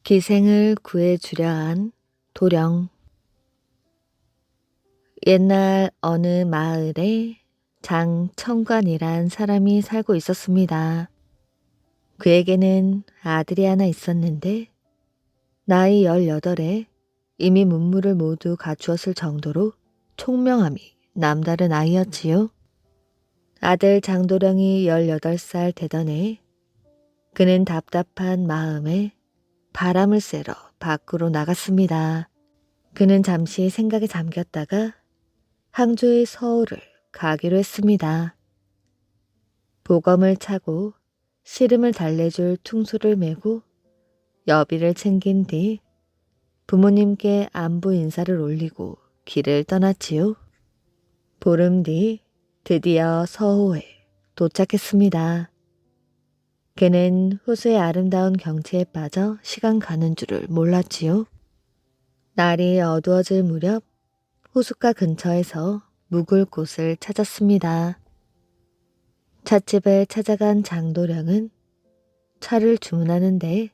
기생을 구해주려 한 도령. 옛날 어느 마을에 장청관이란 사람이 살고 있었습니다. 그에게는 아들이 하나 있었는데 나이 18에 이미 문무를 모두 갖추었을 정도로 총명함이 남다른 아이였지요. 아들 장도령이 18살 되던 해 그는 답답한 마음에 바람을 쐬러 밖으로 나갔습니다. 그는 잠시 생각에 잠겼다가 항저의 서울을 가기로 했습니다. 보검을 차고 씨름을 달래줄 퉁소를 메고 여비를 챙긴 뒤 부모님께 안부 인사를 올리고 길을 떠났지요. 보름 뒤 드디어 서호에 도착했습니다. 그는 호수의 아름다운 경치에 빠져 시간 가는 줄을 몰랐지요. 날이 어두워질 무렵 호숫가 근처에서 묵을 곳을 찾았습니다. 찻집을 찾아간 장도령은 차를 주문하는데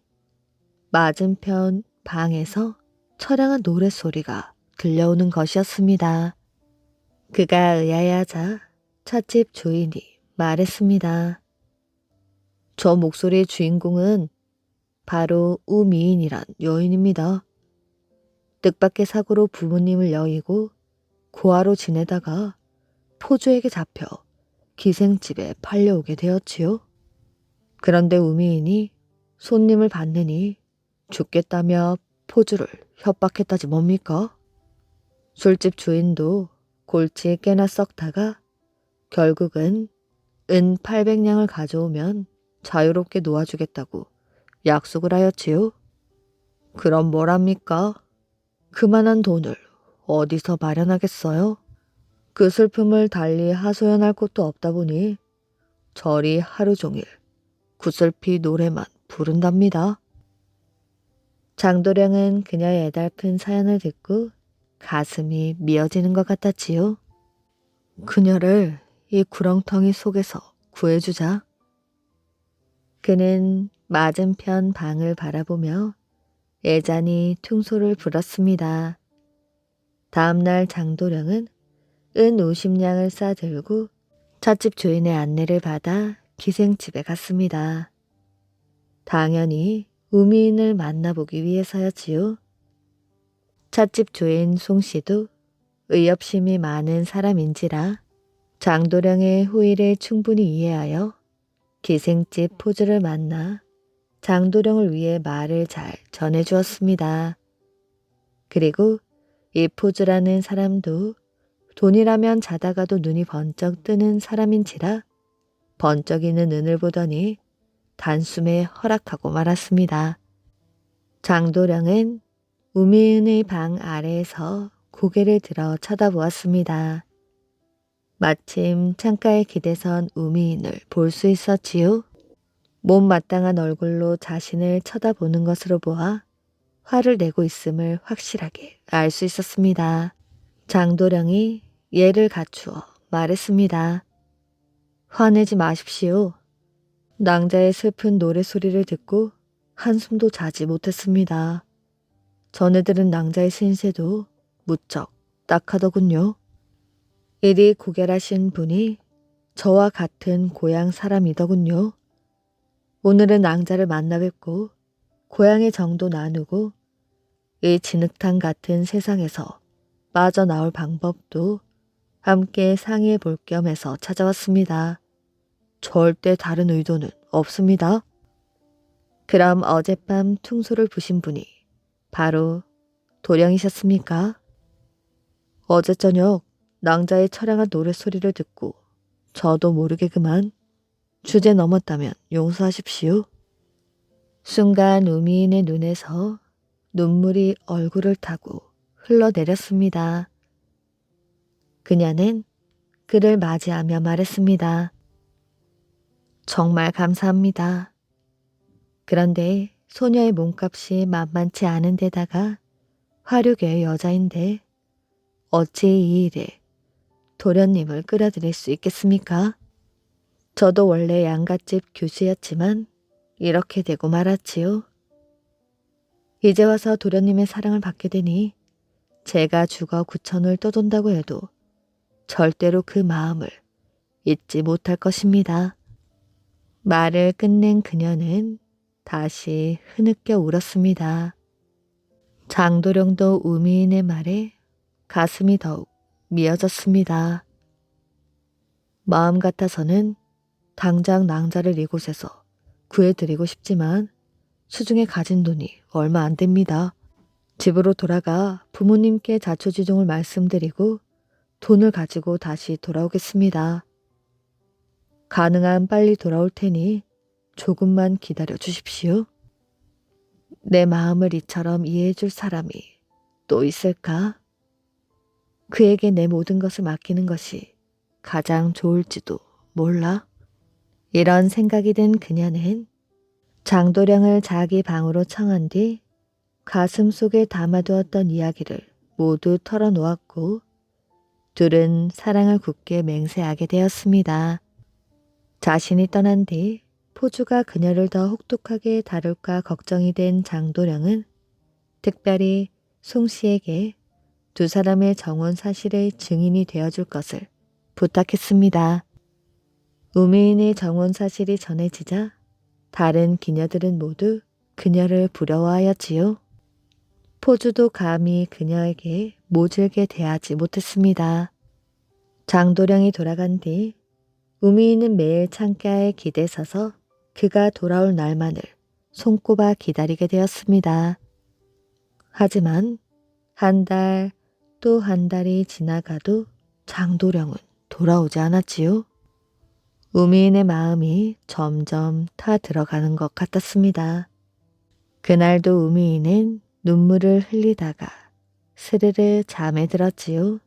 맞은편 방에서 처량한 노랫소리가 들려오는 것이었습니다. 그가 의아해하자 찻집 주인이 말했습니다. 저 목소리의 주인공은 바로 우미인이란 여인입니다. 뜻밖의 사고로 부모님을 여의고 고아로 지내다가 포주에게 잡혀 기생집에 팔려오게 되었지요. 그런데 우미인이 손님을 받느니 죽겠다며 포주를 협박했다지 뭡니까? 술집 주인도 골치 꽤나 썩다가 결국은 은 800냥을 가져오면 자유롭게 놓아주겠다고 약속을 하였지요. 그럼 뭐랍니까? 그만한 돈을 어디서 마련하겠어요? 그 슬픔을 달리 하소연할 곳도 없다 보니 절이 하루 종일 구슬피 노래만 부른답니다. 장도령은 그녀의 애달픈 사연을 듣고 가슴이 미어지는 것 같았지요. 그녀를 이 구렁텅이 속에서 구해주자. 그는 맞은편 방을 바라보며 애잔히 퉁소를 불었습니다. 다음날 장도령은 은 50냥을 싸들고 찻집 주인의 안내를 받아 기생집에 갔습니다. 당연히 우미인을 만나보기 위해서였지요. 찻집 주인 송씨도 의협심이 많은 사람인지라 장도령의 호의를 충분히 이해하여 기생집 포주를 만나 장도령을 위해 말을 잘 전해주었습니다. 그리고 이 포주라는 사람도 돈이라면 자다가도 눈이 번쩍 뜨는 사람인지라 번쩍이는 은을 보더니 단숨에 허락하고 말았습니다. 장도령은 우미은의 방 아래에서 고개를 들어 쳐다보았습니다. 마침 창가에 기대선 우미인을 볼 수 있었지요. 못마땅한 얼굴로 자신을 쳐다보는 것으로 보아 화를 내고 있음을 확실하게 알 수 있었습니다. 장도령이 예를 갖추어 말했습니다. 화내지 마십시오. 낭자의 슬픈 노랫소리를 듣고 한숨도 자지 못했습니다. 전해들은 낭자의 신세도 무척 딱하더군요. 이리 고결하신 분이 저와 같은 고향 사람이더군요. 오늘은 낭자를 만나 뵙고 고향의 정도 나누고 이 진흙탕 같은 세상에서 빠져나올 방법도 함께 상의해 볼 겸해서 찾아왔습니다. 절대 다른 의도는 없습니다. 그럼 어젯밤 퉁소를 부신 분이 바로 도령이셨습니까? 어제 저녁 낭자의 처량한 노랫소리를 듣고 저도 모르게 그만 주제 넘었다면 용서하십시오. 순간 우미인의 눈에서 눈물이 얼굴을 타고 흘러내렸습니다. 그녀는 그를 맞이하며 말했습니다. 정말 감사합니다. 그런데 소녀의 몸값이 만만치 않은 데다가 화류계의 여자인데 어찌 이 일에 도련님을 끌어들일 수 있겠습니까? 저도 원래 양갓집 교수였지만 이렇게 되고 말았지요. 이제 와서 도련님의 사랑을 받게 되니 제가 죽어 구천을 떠돈다고 해도 절대로 그 마음을 잊지 못할 것입니다. 말을 끝낸 그녀는 다시 흐느껴 울었습니다. 장도령도 우미인의 말에 가슴이 더욱 미어졌습니다. 마음 같아서는 당장 낭자를 이곳에서 구해드리고 싶지만 수중에 가진 돈이 얼마 안 됩니다. 집으로 돌아가 부모님께 자초지종을 말씀드리고 돈을 가지고 다시 돌아오겠습니다. 가능한 빨리 돌아올 테니 조금만 기다려 주십시오. 내 마음을 이처럼 이해해 줄 사람이 또 있을까? 그에게 내 모든 것을 맡기는 것이 가장 좋을지도 몰라. 이런 생각이 든 그녀는 장도령을 자기 방으로 청한 뒤 가슴 속에 담아두었던 이야기를 모두 털어놓았고 둘은 사랑을 굳게 맹세하게 되었습니다. 자신이 떠난 뒤 포주가 그녀를 더 혹독하게 다룰까 걱정이 된 장도령은 특별히 송 씨에게 두 사람의 정원 사실의 증인이 되어줄 것을 부탁했습니다. 우미인의 정원 사실이 전해지자 다른 기녀들은 모두 그녀를 부러워하였지요. 포주도 감히 그녀에게 모질게 대하지 못했습니다. 장도령이 돌아간 뒤 우미인은 매일 창가에 기대 서서 그가 돌아올 날만을 손꼽아 기다리게 되었습니다. 하지만 한 달 또 한 달이 지나가도 장도령은 돌아오지 않았지요. 우미인의 마음이 점점 타 들어가는 것 같았습니다. 그날도 우미인은 눈물을 흘리다가 스르르 잠에 들었지요.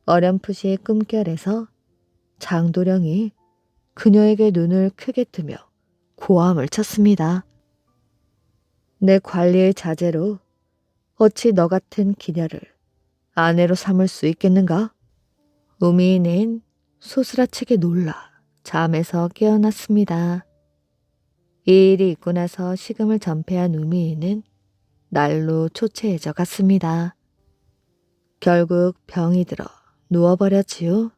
어렴풋이 꿈결에서 장도령이 그녀에게 눈을 크게 뜨며 고함을 쳤습니다. 내 관리의 자제로 어찌 너 같은 기녀를 아내로 삼을 수 있겠는가? 우미인은 소스라치게 놀라 잠에서 깨어났습니다. 이 일이 있고 나서 식음을 전폐한 우미인은 날로 초췌해져 갔습니다. 결국 병이 들어 누워버렸지요.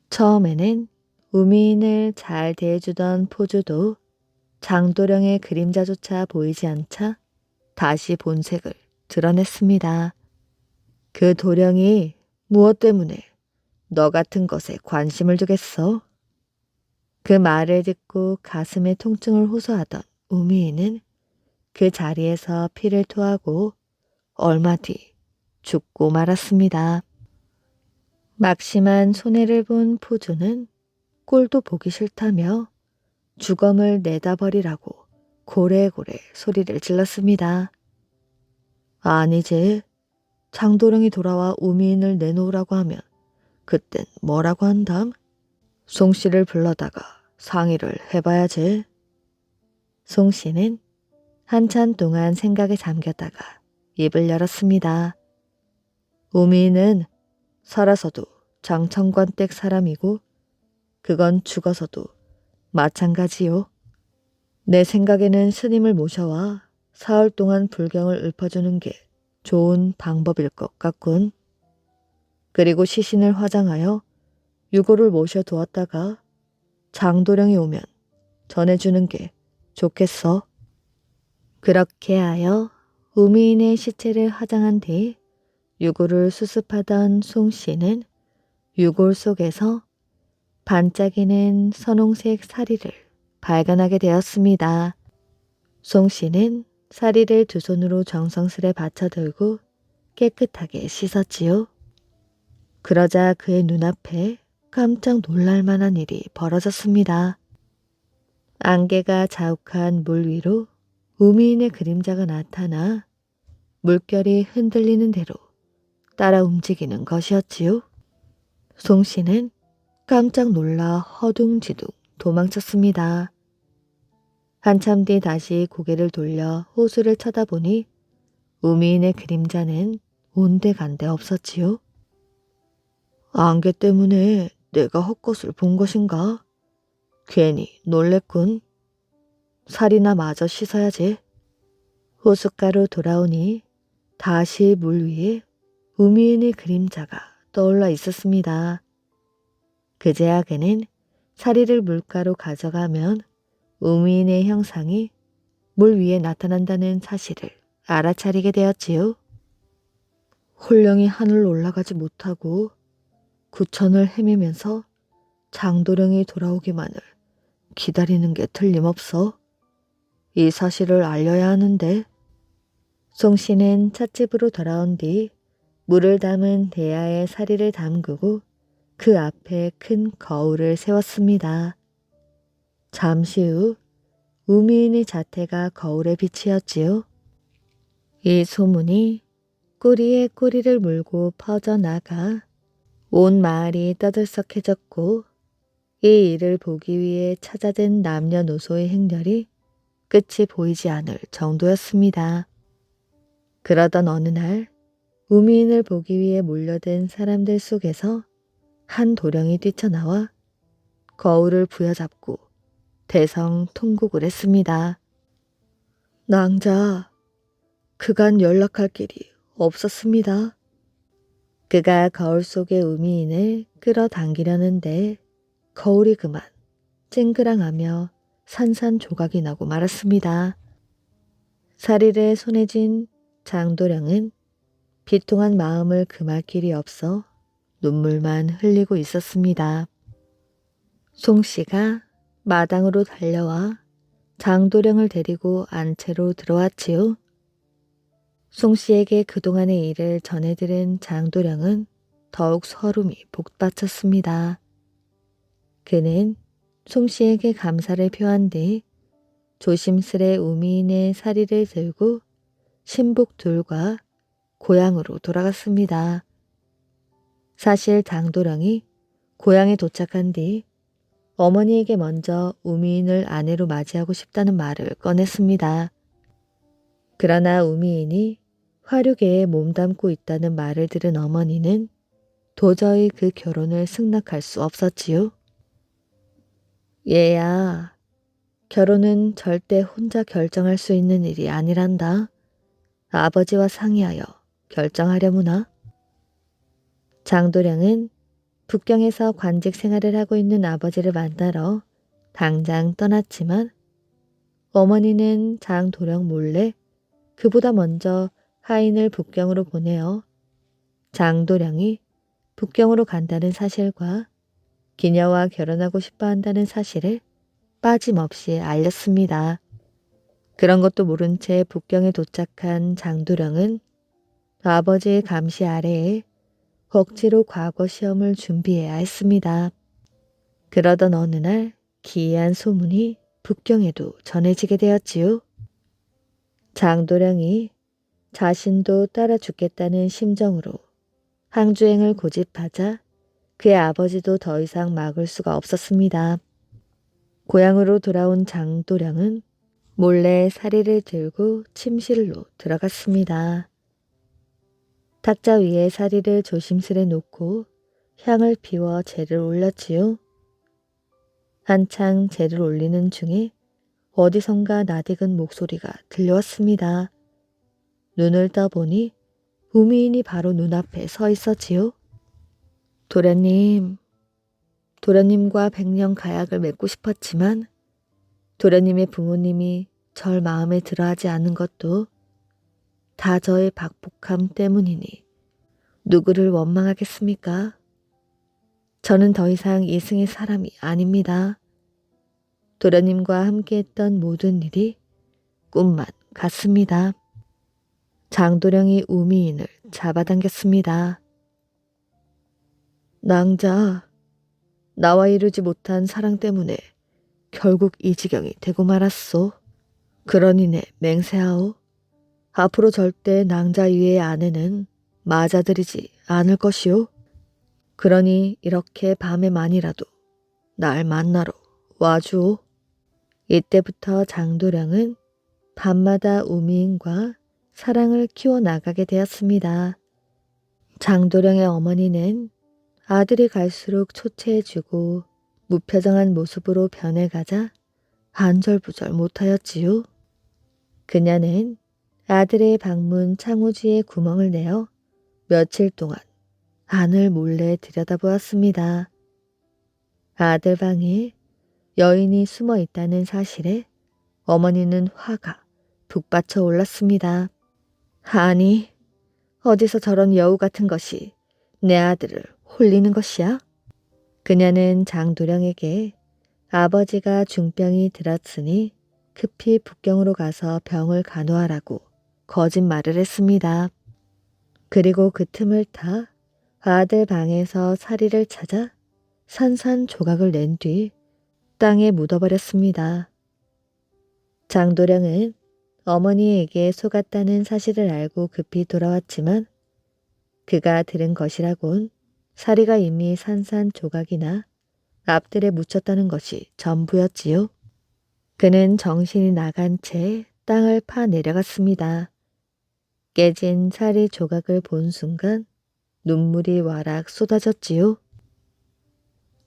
처음에는 우미인을 잘 대해주던 포주도 장도령의 그림자조차 보이지 않자 다시 본색을 드러냈습니다. 그 도령이 무엇 때문에 너 같은 것에 관심을 두겠어? 그 말을 듣고 가슴에 통증을 호소하던 우미인은 그 자리에서 피를 토하고 얼마 뒤 죽고 말았습니다. 막심한 손해를 본 포주는 꼴도 보기 싫다며 주검을 내다버리라고 고래고래 소리를 질렀습니다. 아니지, 장도령이 돌아와 우미인을 내놓으라고 하면 그땐 뭐라고 한담? 송 씨를 불러다가 상의를 해봐야지. 송 씨는 한참 동안 생각에 잠겼다가 입을 열었습니다. 우미인은 살아서도 장천관댁 사람이고 그건 죽어서도 마찬가지요. 내 생각에는 스님을 모셔와 사흘 동안 불경을 읊어주는 게 좋은 방법일 것 같군. 그리고 시신을 화장하여 유고를 모셔두었다가 장도령이 오면 전해주는 게 좋겠어. 그렇게 하여 우미인의 시체를 화장한 뒤 유골을 수습하던 송 씨는 유골 속에서 반짝이는 선홍색 사리를 발견하게 되었습니다. 송 씨는 사리를 두 손으로 정성스레 받쳐들고 깨끗하게 씻었지요. 그러자 그의 눈앞에 깜짝 놀랄 만한 일이 벌어졌습니다. 안개가 자욱한 물 위로 우미인의 그림자가 나타나 물결이 흔들리는 대로 따라 움직이는 것이었지요. 송 씨는 깜짝 놀라 허둥지둥 도망쳤습니다. 한참 뒤 다시 고개를 돌려 호수를 쳐다보니 우미인의 그림자는 온데간데 없었지요. 안개 때문에 내가 헛것을 본 것인가? 괜히 놀랬군. 살이나 마저 씻어야지. 호숫가로 돌아오니 다시 물 위에 우미인의 그림자가 떠올라 있었습니다. 그제야 그는 사리를 물가로 가져가면 우미인의 형상이 물 위에 나타난다는 사실을 알아차리게 되었지요. 홀령이 하늘로 올라가지 못하고 구천을 헤매면서 장도령이 돌아오기만을 기다리는 게 틀림없어. 이 사실을 알려야 하는데. 송씨는 찻집으로 돌아온 뒤 물을 담은 대야에 사리를 담그고 그 앞에 큰 거울을 세웠습니다. 잠시 후 우미인의 자태가 거울에 비치었지요. 이 소문이 꼬리에 꼬리를 물고 퍼져나가 온 마을이 떠들썩해졌고 이 일을 보기 위해 찾아든 남녀노소의 행렬이 끝이 보이지 않을 정도였습니다. 그러던 어느 날 우미인을 보기 위해 몰려든 사람들 속에서 한 도령이 뛰쳐나와 거울을 부여잡고 대성통곡을 했습니다. 낭자, 그간 연락할 길이 없었습니다. 그가 거울 속의 우미인을 끌어당기려는데 거울이 그만 찡그랑하며 산산조각이 나고 말았습니다. 사리를 손에 쥔 장도령은 비통한 마음을 금할 길이 없어 눈물만 흘리고 있었습니다. 송씨가 마당으로 달려와 장도령을 데리고 안채로 들어왔지요. 송씨에게 그동안의 일을 전해들은 장도령은 더욱 서름이 복받쳤습니다. 그는 송씨에게 감사를 표한 뒤 조심스레 우미인의 사리를 들고 신복 둘과 고향으로 돌아갔습니다. 사실 장도령이 고향에 도착한 뒤 어머니에게 먼저 우미인을 아내로 맞이하고 싶다는 말을 꺼냈습니다. 그러나 우미인이 화류계에 몸담고 있다는 말을 들은 어머니는 도저히 그 결혼을 승낙할 수 없었지요. 얘야, 결혼은 절대 혼자 결정할 수 있는 일이 아니란다. 아버지와 상의하여 결정하려무나. 장도령은 북경에서 관직 생활을 하고 있는 아버지를 만나러 당장 떠났지만 어머니는 장도령 몰래 그보다 먼저 하인을 북경으로 보내어 장도령이 북경으로 간다는 사실과 기녀와 결혼하고 싶어 한다는 사실을 빠짐없이 알렸습니다. 그런 것도 모른 채 북경에 도착한 장도령은 아버지의 감시 아래에 억지로 과거 시험을 준비해야 했습니다. 그러던 어느 날 기이한 소문이 북경에도 전해지게 되었지요. 장도령이 자신도 따라 죽겠다는 심정으로 항주행을 고집하자 그의 아버지도 더 이상 막을 수가 없었습니다. 고향으로 돌아온 장도령은 몰래 사리를 들고 침실로 들어갔습니다. 탁자 위에 사리를 조심스레 놓고 향을 피워 재를 올렸지요. 한창 재를 올리는 중에 어디선가 나디근 목소리가 들려왔습니다. 눈을 떠보니 우미인이 바로 눈앞에 서 있었지요. 도련님과 백년 가약을 맺고 싶었지만 도련님의 부모님이 절 마음에 들어하지 않은 것도 다 저의 박복함 때문이니 누구를 원망하겠습니까? 저는 더 이상 이승의 사람이 아닙니다. 도련님과 함께했던 모든 일이 꿈만 같습니다. 장도령이 우미인을 잡아당겼습니다. 낭자, 나와 이루지 못한 사랑 때문에 결국 이 지경이 되고 말았소. 그러니 내 맹세하오. 앞으로 절대 낭자 위의 아내는 맞아들이지 않을 것이오. 그러니 이렇게 밤에만이라도 날 만나러 와주오. 이때부터 장도령은 밤마다 우미인과 사랑을 키워나가게 되었습니다. 장도령의 어머니는 아들이 갈수록 초췌해지고 무표정한 모습으로 변해가자 안절부절 못하였지요. 그녀는 아들의 방문 창호지에 구멍을 내어 며칠 동안 안을 몰래 들여다보았습니다. 아들 방에 여인이 숨어 있다는 사실에 어머니는 화가 북받쳐 올랐습니다. 아니, 어디서 저런 여우 같은 것이 내 아들을 홀리는 것이야? 그녀는 장도령에게 아버지가 중병이 들었으니 급히 북경으로 가서 병을 간호하라고 거짓말을 했습니다. 그리고 그 틈을 타 아들 방에서 사리를 찾아 산산조각을 낸 뒤 땅에 묻어버렸습니다. 장도령은 어머니에게 속았다는 사실을 알고 급히 돌아왔지만 그가 들은 것이라곤 사리가 이미 산산조각이나 앞들에 묻혔다는 것이 전부였지요. 그는 정신이 나간 채 땅을 파 내려갔습니다. 깨진 사리 조각을 본 순간 눈물이 와락 쏟아졌지요.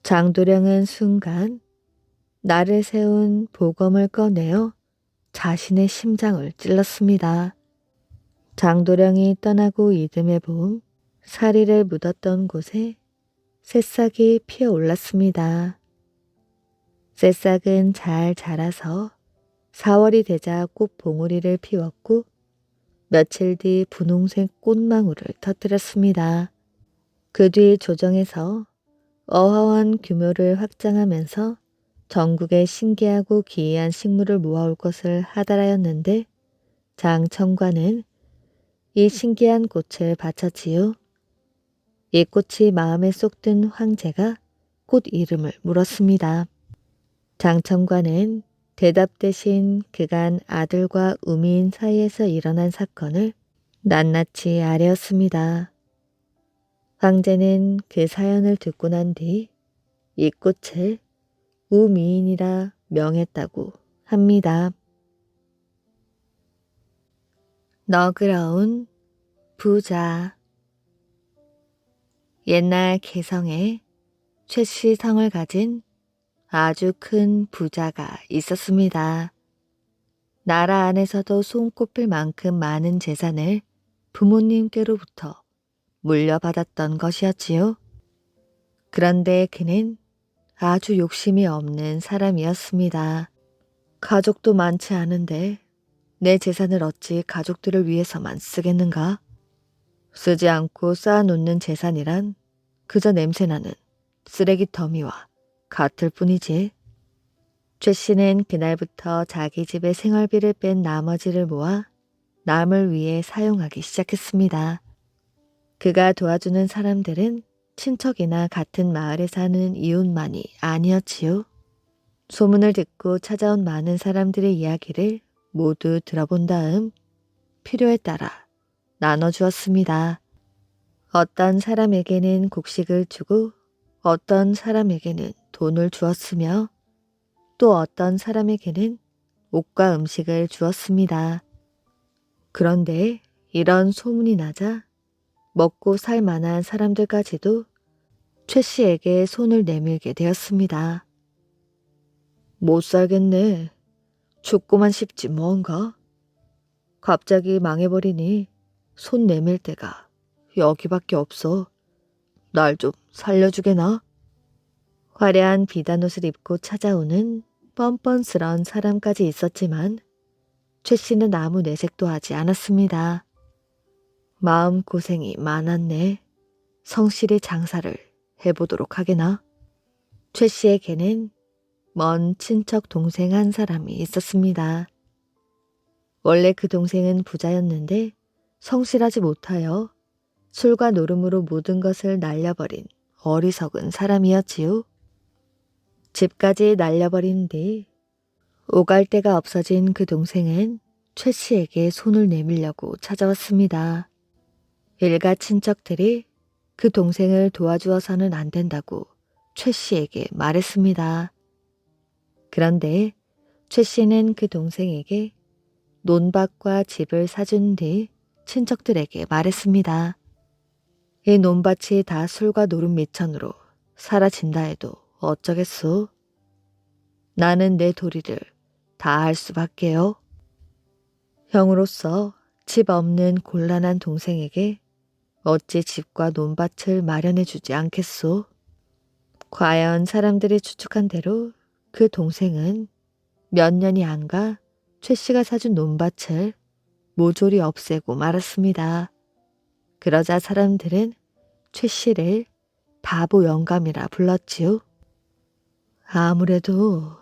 장도령은 순간 나를 세운 보검을 꺼내어 자신의 심장을 찔렀습니다. 장도령이 떠나고 이듬해 봄 사리를 묻었던 곳에 새싹이 피어올랐습니다. 새싹은 잘 자라서 4월이 되자 꽃봉오리를 피웠고 며칠 뒤 분홍색 꽃망울을 터뜨렸습니다. 그 뒤 조정에서 어마어마한 규모를 확장하면서 전국에 신기하고 기이한 식물을 모아올 것을 하달하였는데 장청과는 이 신기한 꽃을 바쳤지요. 이 꽃이 마음에 쏙 든 황제가 꽃 이름을 물었습니다. 장청과는 대답 대신 그간 아들과 우미인 사이에서 일어난 사건을 낱낱이 아뢰었습니다. 황제는 그 사연을 듣고 난 뒤 이 꽃을 우미인이라 명했다고 합니다. 너그러운 부자. 옛날 개성에 최씨 성을 가진 아주 큰 부자가 있었습니다. 나라 안에서도 손꼽힐 만큼 많은 재산을 부모님께로부터 물려받았던 것이었지요. 그런데 그는 아주 욕심이 없는 사람이었습니다. 가족도 많지 않은데 내 재산을 어찌 가족들을 위해서만 쓰겠는가? 쓰지 않고 쌓아놓는 재산이란 그저 냄새나는 쓰레기 더미와 같을 뿐이지. 최 씨는 그날부터 자기 집에 생활비를 뺀 나머지를 모아 남을 위해 사용하기 시작했습니다. 그가 도와주는 사람들은 친척이나 같은 마을에 사는 이웃만이 아니었지요. 소문을 듣고 찾아온 많은 사람들의 이야기를 모두 들어본 다음 필요에 따라 나눠주었습니다. 어떤 사람에게는 곡식을 주고 어떤 사람에게는 돈을 주었으며 또 어떤 사람에게는 옷과 음식을 주었습니다. 그런데 이런 소문이 나자 먹고 살 만한 사람들까지도 최 씨에게 손을 내밀게 되었습니다. 못 살겠네. 죽고만 싶지 뭔가. 갑자기 망해버리니 손 내밀 데가 여기밖에 없어. 날 좀 살려주게나. 화려한 비단옷을 입고 찾아오는 뻔뻔스러운 사람까지 있었지만 최 씨는 아무 내색도 하지 않았습니다. 마음고생이 많았네. 성실히 장사를 해보도록 하게나. 최 씨에게는 먼 친척 동생 한 사람이 있었습니다. 원래 그 동생은 부자였는데 성실하지 못하여 술과 노름으로 모든 것을 날려버린 어리석은 사람이었지요. 집까지 날려버린 뒤 오갈 데가 없어진 그 동생은 최 씨에게 손을 내밀려고 찾아왔습니다. 일가 친척들이 그 동생을 도와주어서는 안 된다고 최 씨에게 말했습니다. 그런데 최 씨는 그 동생에게 논밭과 집을 사준 뒤 친척들에게 말했습니다. 이 논밭이 다 술과 노름 미천으로 사라진다 해도 어쩌겠소. 나는 내 도리를 다 할 수밖에요. 형으로서 집 없는 곤란한 동생에게 어찌 집과 논밭을 마련해 주지 않겠소? 과연 사람들이 추측한 대로 그 동생은 몇 년이 안 가 최 씨가 사준 논밭을 모조리 없애고 말았습니다. 그러자 사람들은 최 씨를 바보 영감이라 불렀지요. 아무래도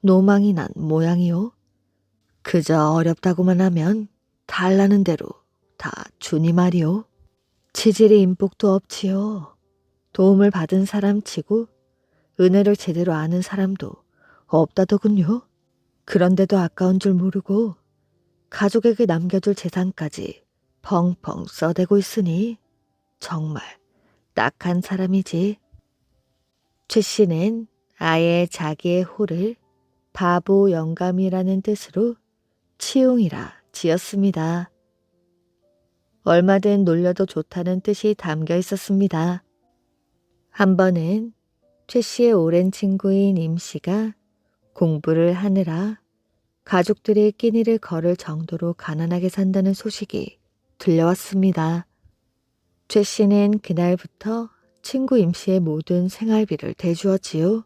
노망이 난 모양이요. 그저 어렵다고만 하면 달라는 대로 다 주니 말이요. 치질이 인복도 없지요. 도움을 받은 사람 치고 은혜를 제대로 아는 사람도 없다더군요. 그런데도 아까운 줄 모르고 가족에게 남겨줄 재산까지 펑펑 써대고 있으니 정말 딱한 사람이지. 최 씨는 아예 자기의 호를 바보 영감이라는 뜻으로 치용이라 지었습니다. 얼마든 놀려도 좋다는 뜻이 담겨 있었습니다. 한 번은 최 씨의 오랜 친구인 임 씨가 공부를 하느라 가족들의 끼니를 거를 정도로 가난하게 산다는 소식이 들려왔습니다. 최 씨는 그날부터 친구 임 씨의 모든 생활비를 대주었지요.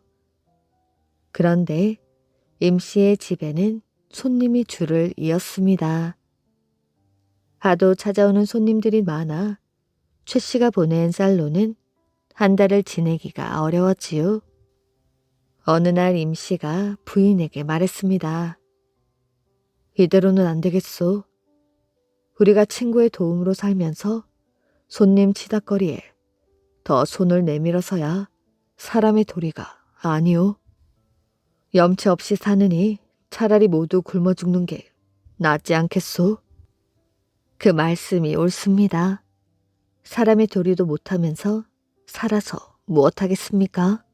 그런데 임 씨의 집에는 손님이 줄을 이었습니다. 하도 찾아오는 손님들이 많아 최 씨가 보낸 쌀로는 한 달을 지내기가 어려웠지요. 어느 날 임 씨가 부인에게 말했습니다. 이대로는 안 되겠소. 우리가 친구의 도움으로 살면서 손님 치닥거리에 더 손을 내밀어서야 사람의 도리가 아니오. 염치 없이 사느니 차라리 모두 굶어 죽는 게 낫지 않겠소? 그 말씀이 옳습니다. 사람의 도리도 못하면서 살아서 무엇하겠습니까?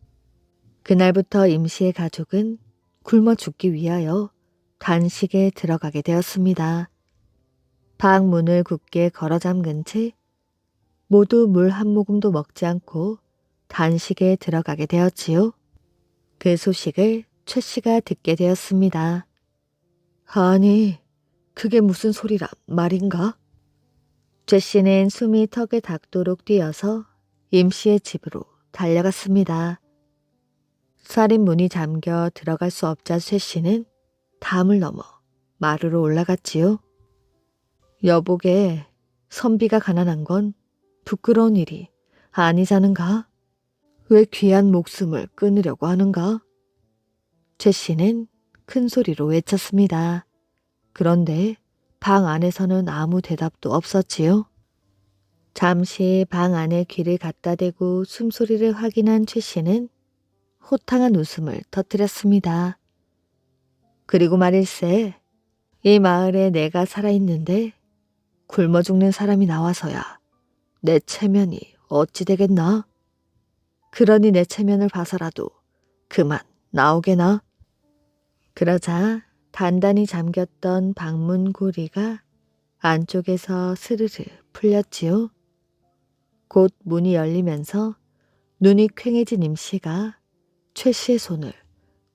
그날부터 임 씨의 가족은 굶어 죽기 위하여 단식에 들어가게 되었습니다. 방 문을 굳게 걸어 잠근 채 모두 물 한 모금도 먹지 않고 단식에 들어가게 되었지요. 그 소식을 최 씨가 듣게 되었습니다. 아니, 그게 무슨 소리란 말인가? 최 씨는 숨이 턱에 닿도록 뛰어서 임 씨의 집으로 달려갔습니다. 살인문이 잠겨 들어갈 수 없자 최 씨는 담을 넘어 마루로 올라갔지요. 여보게, 선비가 가난한 건 부끄러운 일이 아니자는가? 왜 귀한 목숨을 끊으려고 하는가? 최 씨는 큰 소리로 외쳤습니다. 그런데 방 안에서는 아무 대답도 없었지요. 잠시 방 안에 귀를 갖다 대고 숨소리를 확인한 최 씨는 호탕한 웃음을 터뜨렸습니다. 그리고 말일세, 이 마을에 내가 살아있는데 굶어 죽는 사람이 나와서야 내 체면이 어찌 되겠나? 그러니 내 체면을 봐서라도 그만 나오게나. 그러자 단단히 잠겼던 방문 고리가 안쪽에서 스르르 풀렸지요. 곧 문이 열리면서 눈이 퀭해진 임 씨가 최 씨의 손을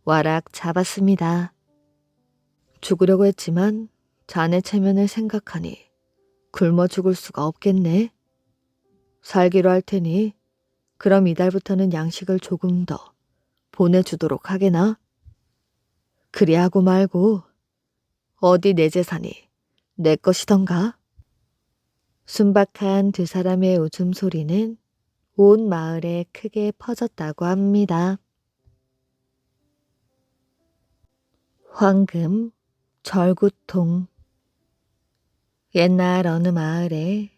와락 잡았습니다. 죽으려고 했지만 자네 체면을 생각하니 굶어 죽을 수가 없겠네. 살기로 할 테니 그럼 이달부터는 양식을 조금 더 보내주도록 하게나. 그리하고 말고 어디 내 재산이 내 것이던가. 순박한 두 사람의 웃음소리는 온 마을에 크게 퍼졌다고 합니다. 황금, 절구통. 옛날 어느 마을에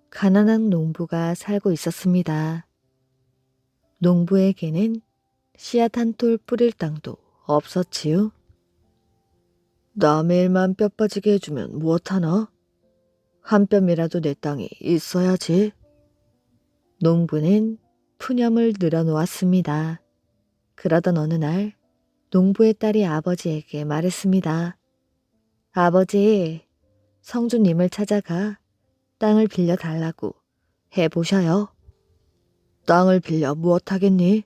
가난한 농부가 살고 있었습니다. 농부에게는 씨앗 한 톨 뿌릴 땅도 없었지요. 남의 일만 뼈 빠지게 해주면 무엇하나? 한 뼘이라도 내 땅이 있어야지. 농부는 푸념을 늘어놓았습니다. 그러던 어느 날 농부의 딸이 아버지에게 말했습니다. 아버지, 성주님을 찾아가 땅을 빌려달라고 해보셔요. 땅을 빌려 무엇하겠니?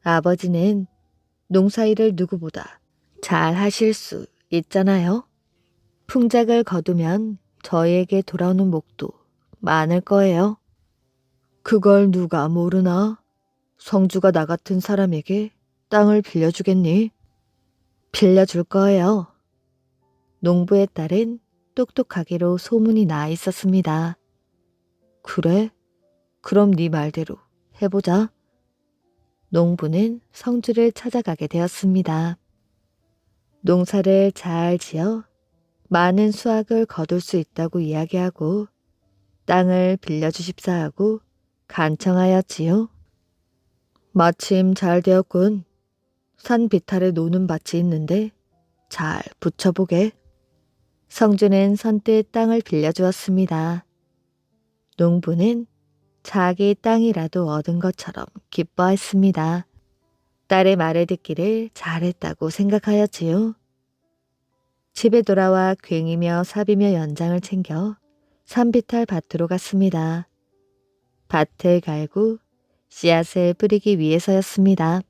아버지는 농사일을 누구보다 잘 하실 수 있잖아요. 풍작을 거두면 저희에게 돌아오는 목도 많을 거예요. 그걸 누가 모르나? 성주가 나 같은 사람에게 땅을 빌려주겠니? 빌려줄 거예요. 농부의 딸은 똑똑하기로 소문이 나 있었습니다. 그래? 그럼 네 말대로 해보자. 농부는 성주를 찾아가게 되었습니다. 농사를 잘 지어 많은 수확을 거둘 수 있다고 이야기하고 땅을 빌려주십사 하고 간청하였지요. 마침 잘 되었군. 산 비탈에 노는 밭이 있는데 잘 붙여보게. 성주는 선뜻 땅을 빌려주었습니다. 농부는 자기 땅이라도 얻은 것처럼 기뻐했습니다. 딸의 말을 듣기를 잘했다고 생각하였지요. 집에 돌아와 괭이며 삽이며 연장을 챙겨 산비탈 밭으로 갔습니다. 밭을 갈고 씨앗을 뿌리기 위해서였습니다.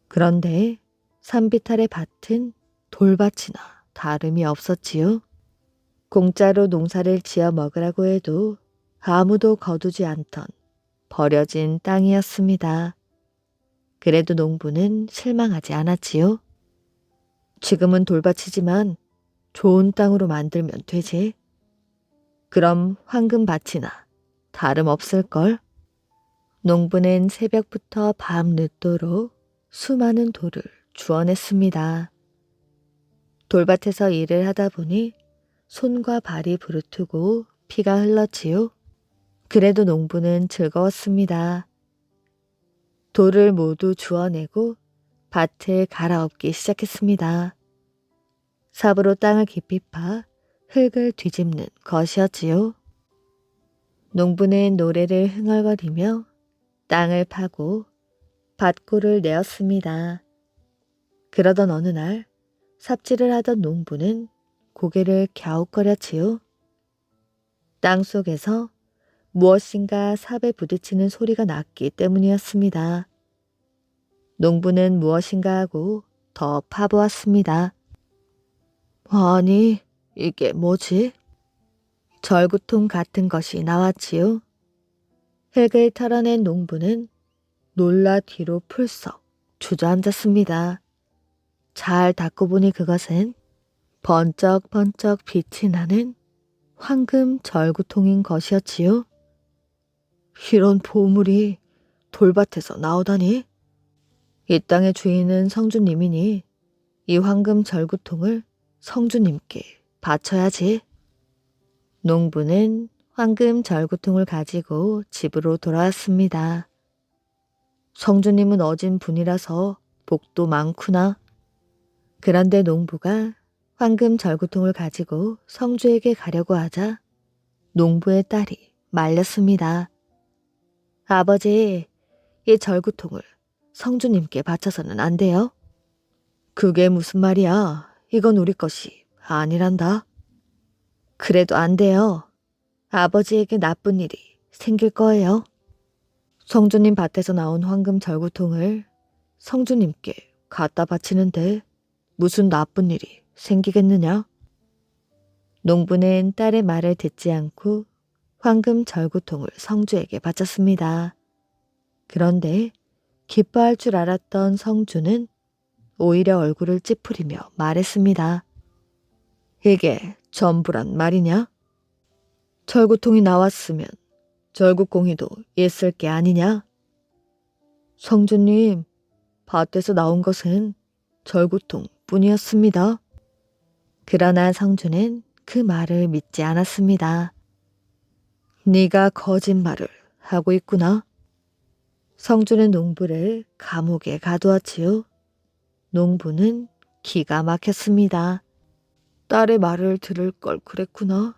그런데 산비탈의 밭은 돌밭이나 다름이 없었지요. 공짜로 농사를 지어 먹으라고 해도 아무도 거두지 않던 버려진 땅이었습니다. 그래도 농부는 실망하지 않았지요. 지금은 돌밭이지만 좋은 땅으로 만들면 되지. 그럼 황금밭이나 다름없을걸. 농부는 새벽부터 밤 늦도록 수많은 돌을 주워냈습니다. 돌밭에서 일을 하다 보니 손과 발이 부르트고 피가 흘렀지요. 그래도 농부는 즐거웠습니다. 돌을 모두 주워내고 밭을 갈아엎기 시작했습니다. 삽으로 땅을 깊이 파 흙을 뒤집는 것이었지요. 농부는 노래를 흥얼거리며 땅을 파고 밭골을 내었습니다. 그러던 어느 날 삽질을 하던 농부는 고개를 갸웃거렸지요. 땅 속에서 무엇인가 삽에 부딪히는 소리가 났기 때문이었습니다. 농부는 무엇인가 하고 더 파보았습니다. 아니, 이게 뭐지? 절구통 같은 것이 나왔지요. 흙을 털어낸 농부는 놀라 뒤로 풀썩 주저앉았습니다. 잘 닦고 보니 그것은 번쩍번쩍 빛이 나는 황금 절구통인 것이었지요. 이런 보물이 돌밭에서 나오다니. 이 땅의 주인은 성주님이니 이 황금 절구통을 성주님께 바쳐야지. 농부는 황금 절구통을 가지고 집으로 돌아왔습니다. 성주님은 어진 분이라서 복도 많구나. 그런데 농부가 황금 절구통을 가지고 성주에게 가려고 하자 농부의 딸이 말렸습니다. 아버지, 이 절구통을 성주님께 바쳐서는 안 돼요? 그게 무슨 말이야? 이건 우리 것이 아니란다. 그래도 안 돼요. 아버지에게 나쁜 일이 생길 거예요. 성주님 밭에서 나온 황금 절구통을 성주님께 갖다 바치는데 무슨 나쁜 일이 생기겠느냐? 농부는 딸의 말을 듣지 않고 황금 절구통을 성주에게 바쳤습니다. 그런데 기뻐할 줄 알았던 성주는 오히려 얼굴을 찌푸리며 말했습니다. 이게 전부란 말이냐? 절구통이 나왔으면 절구공이도 있을 게 아니냐? 성주님, 밭에서 나온 것은 절구통 뿐이었습니다. 그러나 성주는 그 말을 믿지 않았습니다. 네가 거짓말을 하고 있구나. 성주는 농부를 감옥에 가두었지요. 농부는 기가 막혔습니다. 딸의 말을 들을 걸 그랬구나.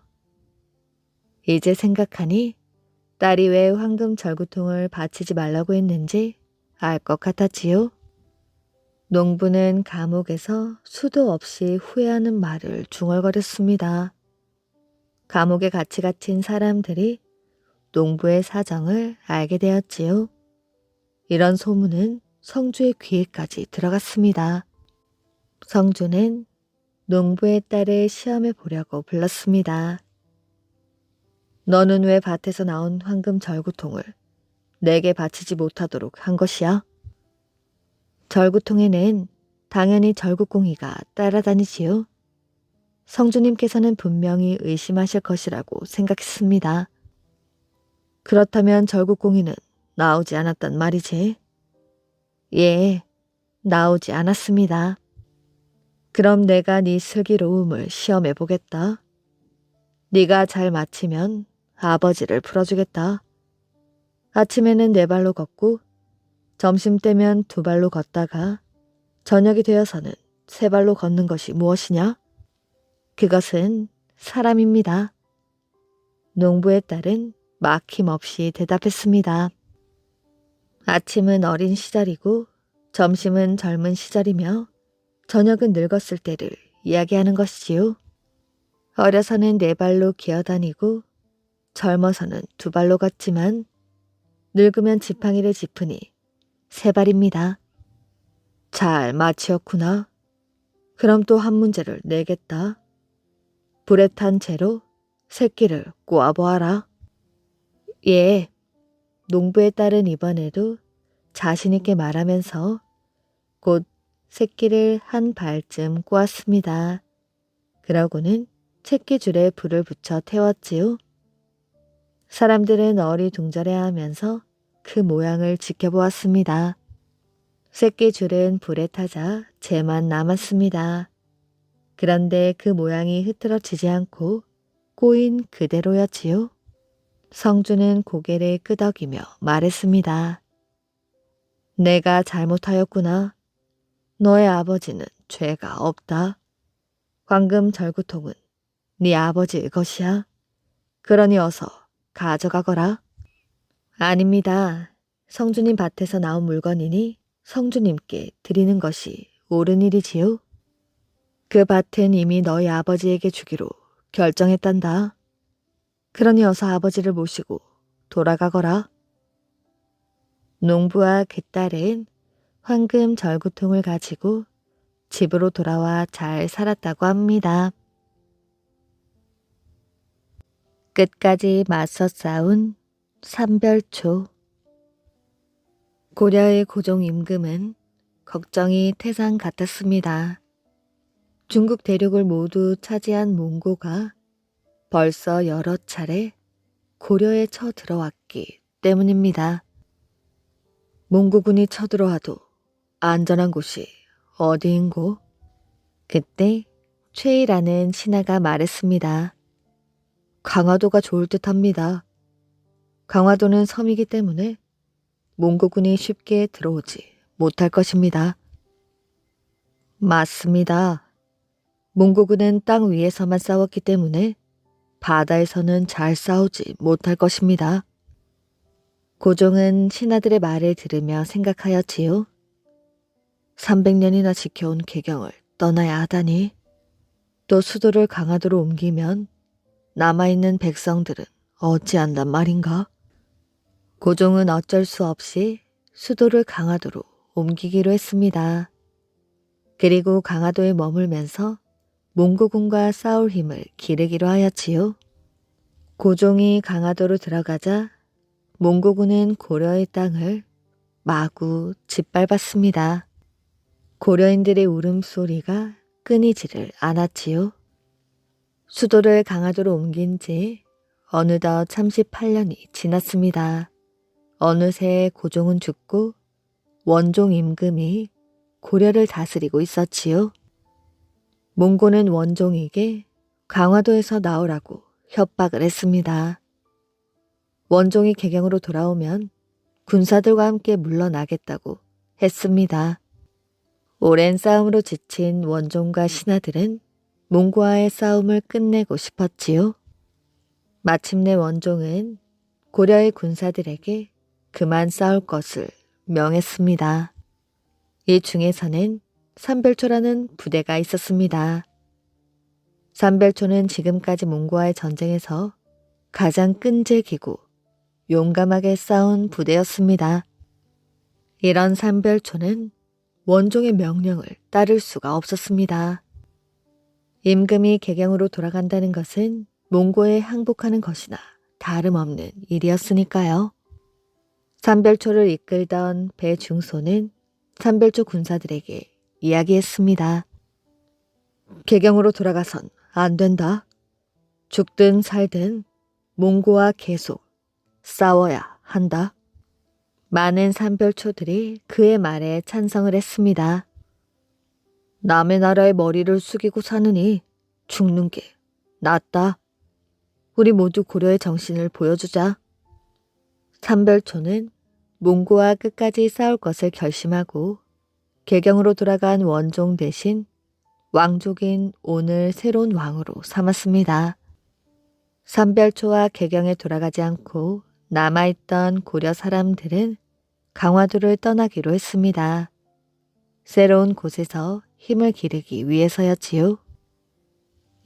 이제 생각하니 딸이 왜 황금 절구통을 바치지 말라고 했는지 알 것 같았지요. 농부는 감옥에서 수도 없이 후회하는 말을 중얼거렸습니다. 감옥에 같이 갇힌 사람들이 농부의 사정을 알게 되었지요. 이런 소문은 성주의 귀에까지 들어갔습니다. 성주는 농부의 딸을 시험해 보려고 불렀습니다. 너는 왜 밭에서 나온 황금 절구통을 내게 바치지 못하도록 한 것이야? 절구통에는 당연히 절구공이가 따라다니지요. 성주님께서는 분명히 의심하실 것이라고 생각했습니다. 그렇다면 절구공이는 나오지 않았단 말이지? 예, 나오지 않았습니다. 그럼 내가 네 슬기로움을 시험해 보겠다. 네가 잘 맞히면 아버지를 풀어주겠다. 아침에는 4발로 걷고 점심때면 2발로 걷다가 저녁이 되어서는 3발로 걷는 것이 무엇이냐? 그것은 사람입니다. 농부의 딸은 막힘없이 대답했습니다. 아침은 어린 시절이고 점심은 젊은 시절이며 저녁은 늙었을 때를 이야기하는 것이지요. 어려서는 4발로 기어다니고 젊어서는 2발로 걷지만 늙으면 지팡이를 짚으니 3발입니다. 잘 맞히었구나. 그럼 또 한 문제를 내겠다. 불에 탄 채로 새끼를 꼬아보아라. 예. 농부의 딸은 이번에도 자신있게 말하면서 곧 새끼를 한 발쯤 꼬았습니다. 그러고는 채끼줄에 불을 붙여 태웠지요. 사람들은 어리둥절해하면서 그 모양을 지켜보았습니다. 새끼줄은 불에 타자 재만 남았습니다. 그런데 그 모양이 흐트러지지 않고 꼬인 그대로였지요. 성주는 고개를 끄덕이며 말했습니다. 내가 잘못하였구나. 너의 아버지는 죄가 없다. 황금 절구통은 네 아버지의 것이야. 그러니 어서 가져가거라. 아닙니다. 성주님 밭에서 나온 물건이니 성주님께 드리는 것이 옳은 일이지요. 그 밭은 이미 너희 아버지에게 주기로 결정했단다. 그러니 어서 아버지를 모시고 돌아가거라. 농부와 그 딸은 황금 절구통을 가지고 집으로 돌아와 잘 살았다고 합니다. 끝까지 맞서 싸운 삼별초. 고려의 고종 임금은 걱정이 태산 같았습니다. 중국 대륙을 모두 차지한 몽고가 벌써 여러 차례 고려에 쳐들어왔기 때문입니다. 몽고군이 쳐들어와도 안전한 곳이 어디인고? 그때 최이라는 신하가 말했습니다. 강화도가 좋을 듯합니다. 강화도는 섬이기 때문에 몽고군이 쉽게 들어오지 못할 것입니다. 맞습니다. 몽고군은 땅 위에서만 싸웠기 때문에 바다에서는 잘 싸우지 못할 것입니다. 고종은 신하들의 말을 들으며 생각하였지요. 300년이나 지켜온 개경을 떠나야 하다니. 또 수도를 강화도로 옮기면 남아있는 백성들은 어찌한단 말인가? 고종은 어쩔 수 없이 수도를 강화도로 옮기기로 했습니다. 그리고 강화도에 머물면서 몽고군과 싸울 힘을 기르기로 하였지요. 고종이 강화도로 들어가자 몽고군은 고려의 땅을 마구 짓밟았습니다. 고려인들의 울음소리가 끊이지를 않았지요. 수도를 강화도로 옮긴 지 어느덧 38년이 지났습니다. 어느새 고종은 죽고 원종 임금이 고려를 다스리고 있었지요. 몽고는 원종에게 강화도에서 나오라고 협박을 했습니다. 원종이 개경으로 돌아오면 군사들과 함께 물러나겠다고 했습니다. 오랜 싸움으로 지친 원종과 신하들은 몽고와의 싸움을 끝내고 싶었지요. 마침내 원종은 고려의 군사들에게 그만 싸울 것을 명했습니다. 이 중에서는 삼별초라는 부대가 있었습니다. 삼별초는 지금까지 몽고와의 전쟁에서 가장 끈질기고 용감하게 싸운 부대였습니다. 이런 삼별초는 원종의 명령을 따를 수가 없었습니다. 임금이 개경으로 돌아간다는 것은 몽고에 항복하는 것이나 다름없는 일이었으니까요. 삼별초를 이끌던 배중소는 삼별초 군사들에게 이야기했습니다. 개경으로 돌아가선 안 된다. 죽든 살든 몽고와 계속 싸워야 한다. 많은 삼별초들이 그의 말에 찬성을 했습니다. 남의 나라의 머리를 숙이고 사느니 죽는 게 낫다. 우리 모두 고려의 정신을 보여주자. 삼별초는 몽고와 끝까지 싸울 것을 결심하고 개경으로 돌아간 원종 대신 왕족인 온을 새로운 왕으로 삼았습니다. 삼별초와 개경에 돌아가지 않고 남아있던 고려 사람들은 강화도를 떠나기로 했습니다. 새로운 곳에서 힘을 기르기 위해서였지요.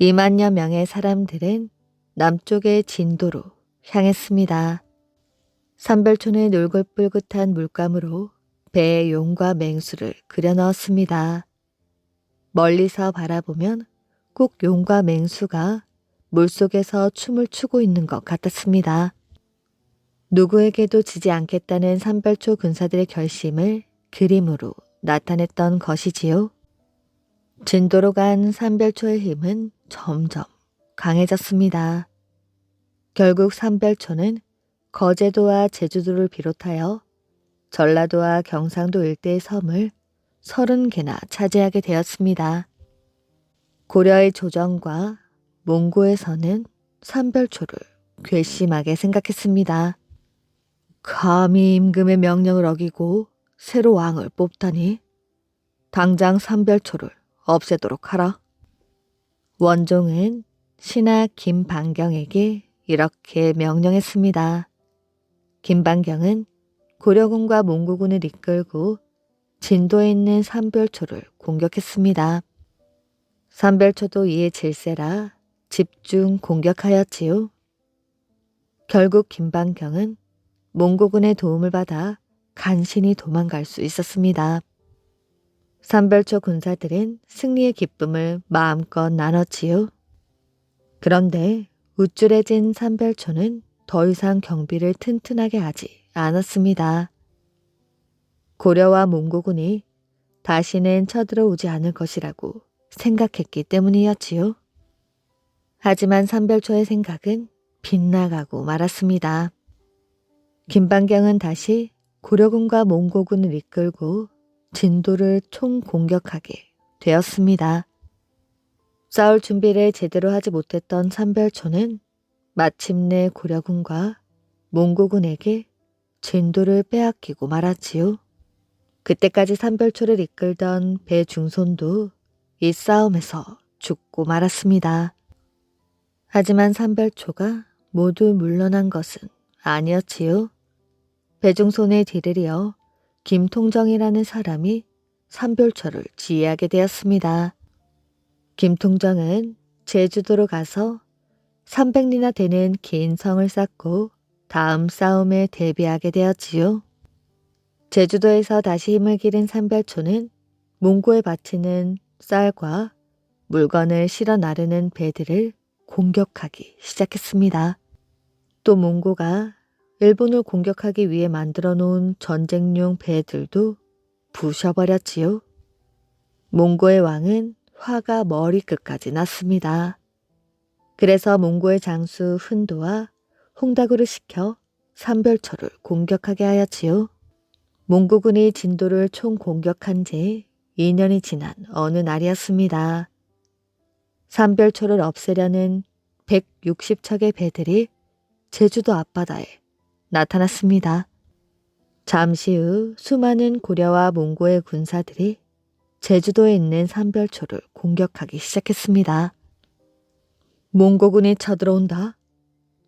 2만여 명의 사람들은 남쪽의 진도로 향했습니다. 삼별초는 울긋불긋한 물감으로 배에 용과 맹수를 그려 넣었습니다. 멀리서 바라보면 꼭 용과 맹수가 물속에서 춤을 추고 있는 것 같았습니다. 누구에게도 지지 않겠다는 삼별초 군사들의 결심을 그림으로 나타냈던 것이지요. 진도로 간 삼별초의 힘은 점점 강해졌습니다. 결국 삼별초는 거제도와 제주도를 비롯하여 전라도와 경상도 일대의 섬을 30개나 차지하게 되었습니다. 고려의 조정과 몽고에서는 삼별초를 괘씸하게 생각했습니다. 감히 임금의 명령을 어기고 새로 왕을 뽑다니 당장 삼별초를 없애도록 하라. 원종은 신하 김반경에게 이렇게 명령했습니다. 김반경은 고려군과 몽고군을 이끌고 진도에 있는 삼별초를 공격했습니다. 삼별초도 이에 질세라 집중 공격하였지요. 결국 김반경은 몽고군의 도움을 받아 간신히 도망갈 수 있었습니다. 삼별초 군사들은 승리의 기쁨을 마음껏 나눴지요. 그런데 우쭐해진 삼별초는 더 이상 경비를 튼튼하게 하지 않았습니다. 고려와 몽고군이 다시는 쳐들어오지 않을 것이라고 생각했기 때문이었지요. 하지만 삼별초의 생각은 빗나가고 말았습니다. 김반경은 다시 고려군과 몽고군을 이끌고 진도를 총공격하게 되었습니다. 싸울 준비를 제대로 하지 못했던 삼별초는 마침내 고려군과 몽고군에게 진도를 빼앗기고 말았지요. 그때까지 삼별초를 이끌던 배중손도 이 싸움에서 죽고 말았습니다. 하지만 삼별초가 모두 물러난 것은 아니었지요. 배중손의 뒤를 이어 김통정이라는 사람이 삼별초를 지휘하게 되었습니다. 김통정은 제주도로 가서 300리나 되는 긴 성을 쌓고 다음 싸움에 대비하게 되었지요. 제주도에서 다시 힘을 기른 삼별초는 몽고에 바치는 쌀과 물건을 실어 나르는 배들을 공격하기 시작했습니다. 또 몽고가 일본을 공격하기 위해 만들어 놓은 전쟁용 배들도 부셔버렸지요. 몽고의 왕은 화가 머리끝까지 났습니다. 그래서 몽고의 장수 훈도와 홍다구를 시켜 삼별초를 공격하게 하였지요. 몽고군이 진도를 총공격한 지 2년이 지난 어느 날이었습니다. 삼별초를 없애려는 160척의 배들이 제주도 앞바다에 나타났습니다. 잠시 후 수많은 고려와 몽고의 군사들이 제주도에 있는 삼별초를 공격하기 시작했습니다. 몽고군이 쳐들어온다.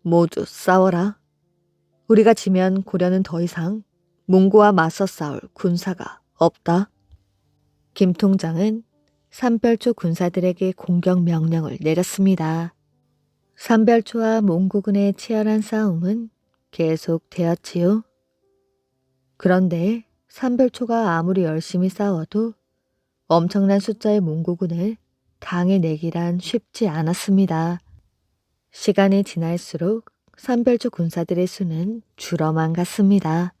모두 싸워라. 우리가 지면 고려는 더 이상 몽고와 맞서 싸울 군사가 없다. 김통장은 삼별초 군사들에게 공격 명령을 내렸습니다. 삼별초와 몽고군의 치열한 싸움은 계속되었지요. 그런데 삼별초가 아무리 열심히 싸워도 엄청난 숫자의 몽고군을 당해내기란 쉽지 않았습니다. 시간이 지날수록 선별조 군사들의 수는 줄어만 갔습니다.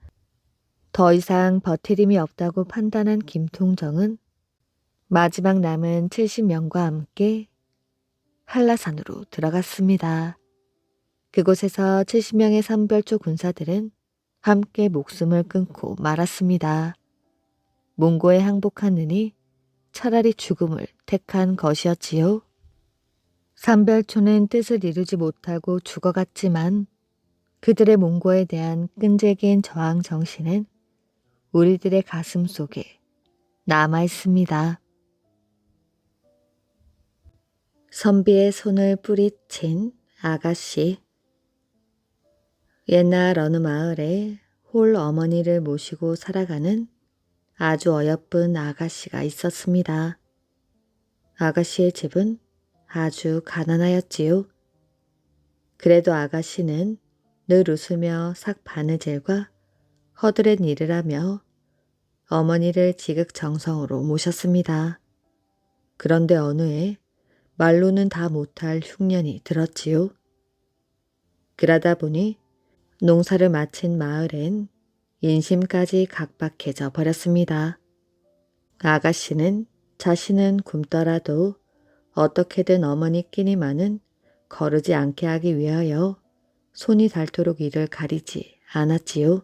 더 이상 버틸 힘이 없다고 판단한 김통정은 마지막 남은 70명과 함께 한라산으로 들어갔습니다. 그곳에서 70명의 선별조 군사들은 함께 목숨을 끊고 말았습니다. 몽고에 항복하느니 차라리 죽음을 택한 것이었지요. 삼별초는 뜻을 이루지 못하고 죽어갔지만 그들의 몽고에 대한 끈질긴 저항 정신은 우리들의 가슴 속에 남아 있습니다. 선비의 손을 뿌리친 아가씨. 옛날 어느 마을에 홀 어머니를 모시고 살아가는 아주 어여쁜 아가씨가 있었습니다. 아가씨의 집은 아주 가난하였지요. 그래도 아가씨는 늘 웃으며 삭 바느질과 허드렛 일을 하며 어머니를 지극정성으로 모셨습니다. 그런데 어느 해 말로는 다 못할 흉년이 들었지요. 그러다 보니 농사를 마친 마을엔 인심까지 각박해져 버렸습니다. 아가씨는 자신은 굶더라도 어떻게든 어머니 끼니만은 거르지 않게 하기 위하여 손이 닳도록 이를 가리지 않았지요.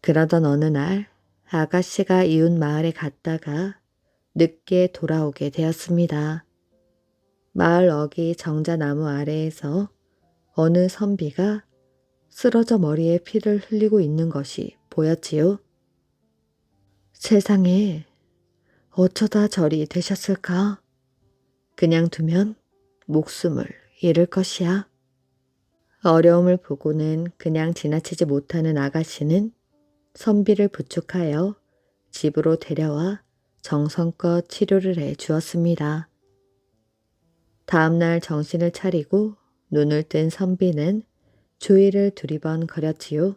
그러던 어느 날 아가씨가 이웃 마을에 갔다가 늦게 돌아오게 되었습니다. 마을 어귀 정자나무 아래에서 어느 선비가 쓰러져 머리에 피를 흘리고 있는 것이 보였지요. 세상에 어쩌다 저리 되셨을까? 그냥 두면 목숨을 잃을 것이야. 어려움을 보고는 그냥 지나치지 못하는 아가씨는 선비를 부축하여 집으로 데려와 정성껏 치료를 해 주었습니다. 다음날 정신을 차리고 눈을 뜬 선비는 주위를 두리번거렸지요.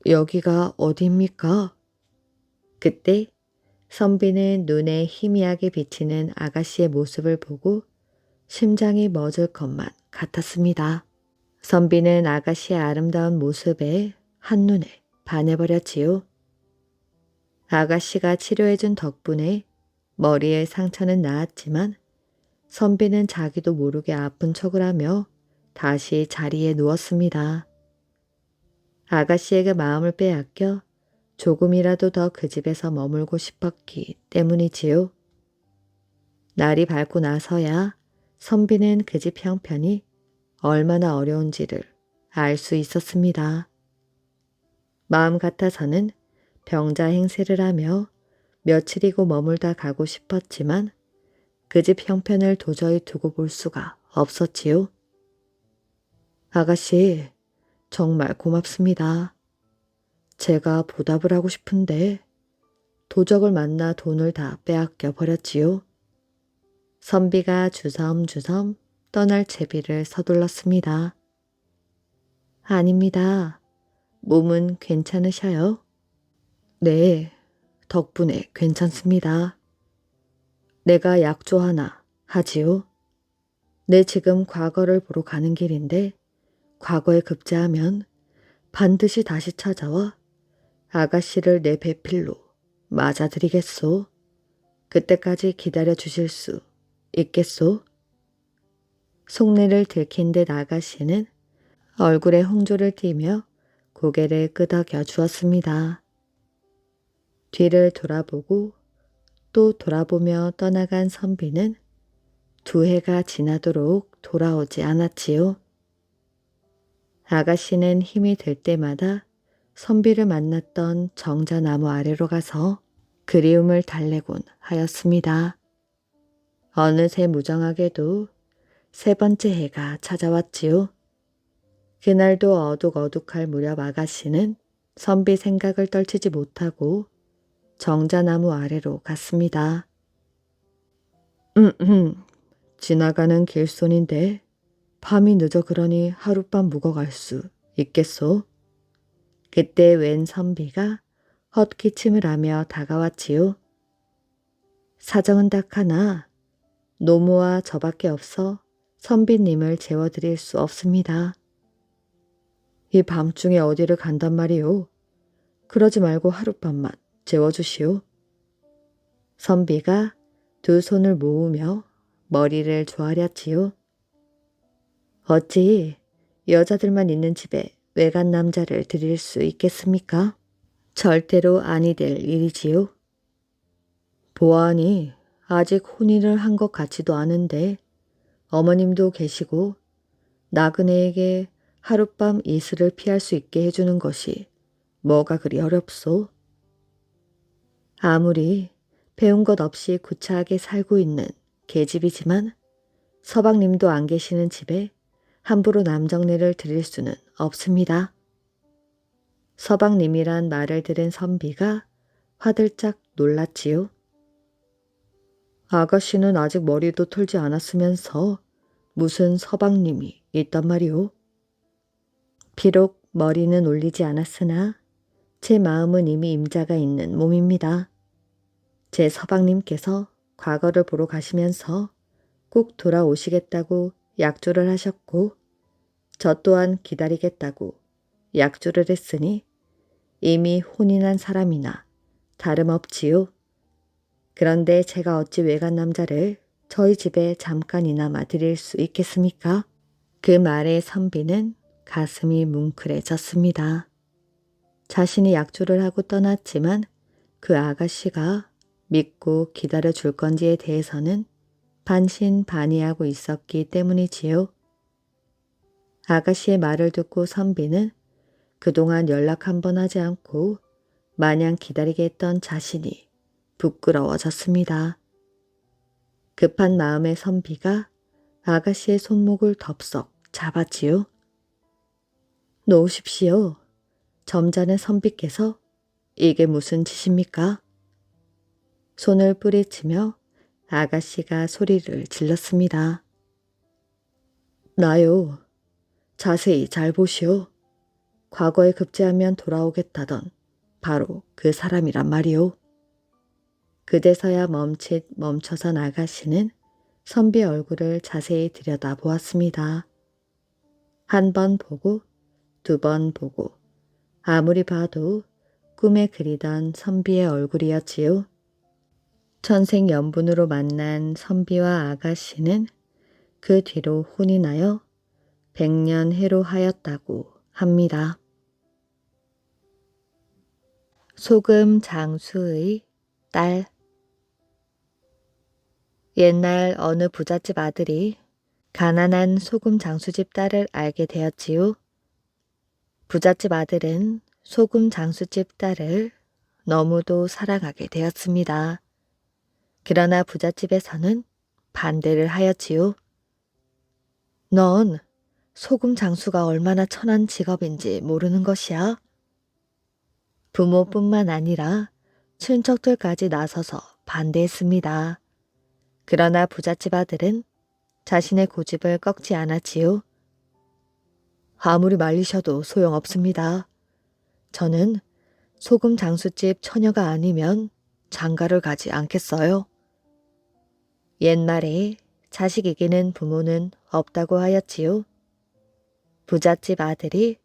여기가 어디입니까? 그때 선비는 눈에 희미하게 비치는 아가씨의 모습을 보고 심장이 멎을 것만 같았습니다. 선비는 아가씨의 아름다운 모습에 한눈에 반해버렸지요. 아가씨가 치료해준 덕분에 머리의 상처는 나았지만 선비는 자기도 모르게 아픈 척을 하며 다시 자리에 누웠습니다. 아가씨에게 마음을 빼앗겨 조금이라도 더 그 집에서 머물고 싶었기 때문이지요. 날이 밝고 나서야 선비는 그 집 형편이 얼마나 어려운지를 알 수 있었습니다. 마음 같아서는 병자 행세를 하며 며칠이고 머물다 가고 싶었지만 그 집 형편을 도저히 두고 볼 수가 없었지요. 아가씨, 정말 고맙습니다. 제가 보답을 하고 싶은데 도적을 만나 돈을 다 빼앗겨 버렸지요. 선비가 주섬주섬 떠날 채비를 서둘렀습니다. 아닙니다. 몸은 괜찮으셔요? 네, 덕분에 괜찮습니다. 내가 약조 하나 하지요. 내 지금 과거를 보러 가는 길인데 과거에 급제하면 반드시 다시 찾아와 아가씨를 내 배필로 맞아드리겠소. 그때까지 기다려 주실 수 있겠소? 속내를 들킨 듯 아가씨는 얼굴에 홍조를 띠며 고개를 끄덕여 주었습니다. 뒤를 돌아보고 또 돌아보며 떠나간 선비는 2해가 지나도록 돌아오지 않았지요. 아가씨는 힘이 들 때마다 선비를 만났던 정자나무 아래로 가서 그리움을 달래곤 하였습니다. 어느새 무정하게도 3번째 해가 찾아왔지요. 그날도 어둑어둑할 무렵 아가씨는 선비 생각을 떨치지 못하고 정자나무 아래로 갔습니다. 지나가는 길손인데 밤이 늦어 그러니 하룻밤 묵어갈 수 있겠소? 그때 웬 선비가 헛기침을 하며 다가왔지요. 사정은 딱 하나. 노모와 저밖에 없어 선비님을 재워드릴 수 없습니다. 이 밤중에 어디를 간단 말이오. 그러지 말고 하룻밤만 재워주시오. 선비가 두 손을 모으며 머리를 조아렸지요. 어찌 여자들만 있는 집에 외간 남자를 들일 수 있겠습니까? 절대로 아니 될 일이지요. 보아하니 아직 혼인을 한 것 같지도 않은데 어머님도 계시고 나그네에게 하룻밤 이슬을 피할 수 있게 해주는 것이 뭐가 그리 어렵소? 아무리 배운 것 없이 구차하게 살고 있는 계집이지만 서방님도 안 계시는 집에 함부로 남정네를 드릴 수는 없습니다. 서방님이란 말을 들은 선비가 화들짝 놀랐지요. 아가씨는 아직 머리도 털지 않았으면서 무슨 서방님이 있단 말이오? 비록 머리는 올리지 않았으나 제 마음은 이미 임자가 있는 몸입니다. 제 서방님께서 과거를 보러 가시면서 꼭 돌아오시겠다고 약조를 하셨고 저 또한 기다리겠다고 약조를 했으니 이미 혼인한 사람이나 다름없지요. 그런데 제가 어찌 외간 남자를 저희 집에 잠깐이나마 드릴 수 있겠습니까? 그 말에 선비는 가슴이 뭉클해졌습니다. 자신이 약조를 하고 떠났지만 그 아가씨가 믿고 기다려줄 건지에 대해서는 반신반의하고 있었기 때문이지요. 아가씨의 말을 듣고 선비는 그동안 연락 한 번 하지 않고 마냥 기다리게 했던 자신이 부끄러워졌습니다. 급한 마음에 선비가 아가씨의 손목을 덥석 잡았지요. 놓으십시오. 점잖은 선비께서 이게 무슨 짓입니까? 손을 뿌리치며 아가씨가 소리를 질렀습니다. 나요. 자세히 잘 보시오. 과거에 급제하면 돌아오겠다던 바로 그 사람이란 말이오. 그제서야 멈춰선 아가씨는 선비 얼굴을 자세히 들여다보았습니다. 한 번 보고 두 번 보고 아무리 봐도 꿈에 그리던 선비의 얼굴이었지요. 천생연분으로 만난 선비와 아가씨는 그 뒤로 혼인하여 100년 해로 하였다고 합니다. 소금 장수의 딸. 옛날 어느 부잣집 아들이 가난한 소금 장수집 딸을 알게 되었지요. 부잣집 아들은 소금 장수집 딸을 너무도 사랑하게 되었습니다. 그러나 부잣집에서는 반대를 하였지요. 넌 소금 장수가 얼마나 천한 직업인지 모르는 것이야? 부모뿐만 아니라 친척들까지 나서서 반대했습니다. 그러나 부잣집 아들은 자신의 고집을 꺾지 않았지요. 아무리 말리셔도 소용없습니다. 저는 소금 장수집 처녀가 아니면 장가를 가지 않겠어요. 옛말에 자식 이기는 부모는 없다고 하였지요. 부잣집 아들이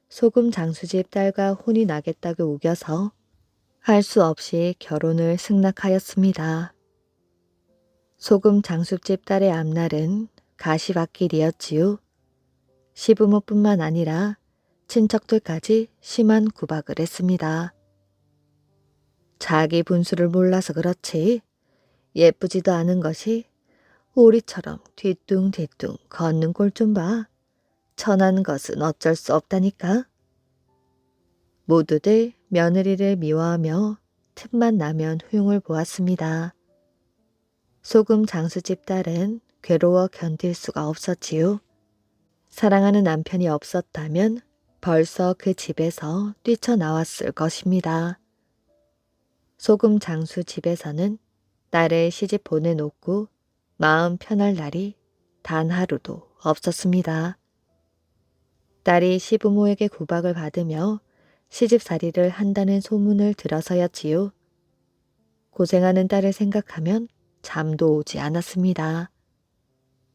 소금 장수집 딸과 혼이 나겠다고 우겨서 할 수 없이 결혼을 승낙하였습니다. 소금 장수집 딸의 앞날은 가시밭길이었지요. 시부모뿐만 아니라 친척들까지 심한 구박을 했습니다. 자기 분수를 몰라서 그렇지 예쁘지도 않은 것이 오리처럼 뒤뚱뒤뚱 걷는 꼴 좀 봐. 천한 것은 어쩔 수 없다니까. 모두들 며느리를 미워하며 틈만 나면 흉을 보았습니다. 소금 장수집 딸은 괴로워 견딜 수가 없었지요. 사랑하는 남편이 없었다면 벌써 그 집에서 뛰쳐나왔을 것입니다. 소금 장수 집에서는 딸을 시집 보내놓고 마음 편할 날이 단 하루도 없었습니다. 딸이 시부모에게 구박을 받으며 시집살이를 한다는 소문을 들어서였지요. 고생하는 딸을 생각하면 잠도 오지 않았습니다.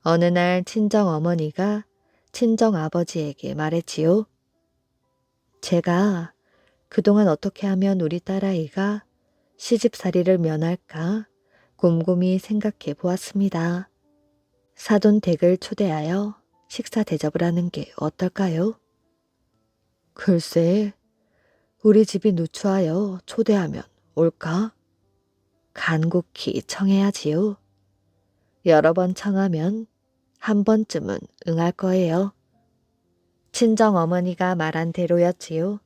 어느 날 친정 어머니가 친정 아버지에게 말했지요. 제가 그동안 어떻게 하면 우리 딸아이가 시집살이를 면할까 곰곰이 생각해 보았습니다. 사돈 댁을 초대하여 식사 대접을 하는 게 어떨까요? 글쎄, 우리 집이 누추하여 초대하면 올까? 간곡히 청해야지요. 여러 번 청하면 한 번쯤은 응할 거예요. 친정 어머니가 말한 대로였지요.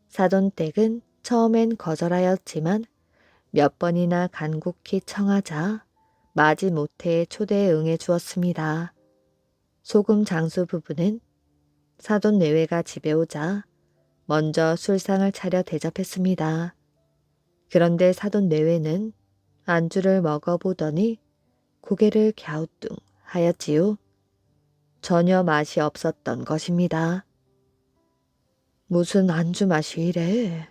사돈 댁은 처음엔 거절하였지만 몇 번이나 간곡히 청하자 마지못해 초대에 응해 주었습니다. 소금 장수 부부는 사돈 내외가 집에 오자 먼저 술상을 차려 대접했습니다. 그런데 사돈 내외는 안주를 먹어보더니 고개를 갸우뚱하였지요. 전혀 맛이 없었던 것입니다. 무슨 안주 맛이 이래?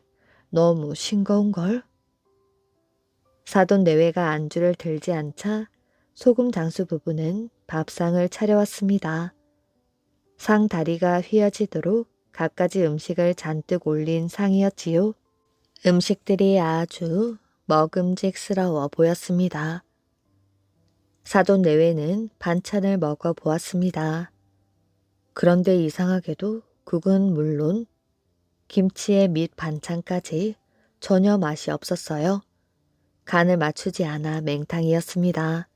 너무 싱거운걸? 사돈 내외가 안주를 들지 않자 소금 장수 부부는 밥상을 차려왔습니다. 상 다리가 휘어지도록 갖가지 음식을 잔뜩 올린 상이었지요. 음식들이 아주 먹음직스러워 보였습니다. 사돈 내외는 반찬을 먹어보았습니다. 그런데 이상하게도 국은 물론 김치에 밑 반찬까지 전혀 맛이 없었어요. 간을 맞추지 않아 맹탕이었습니다.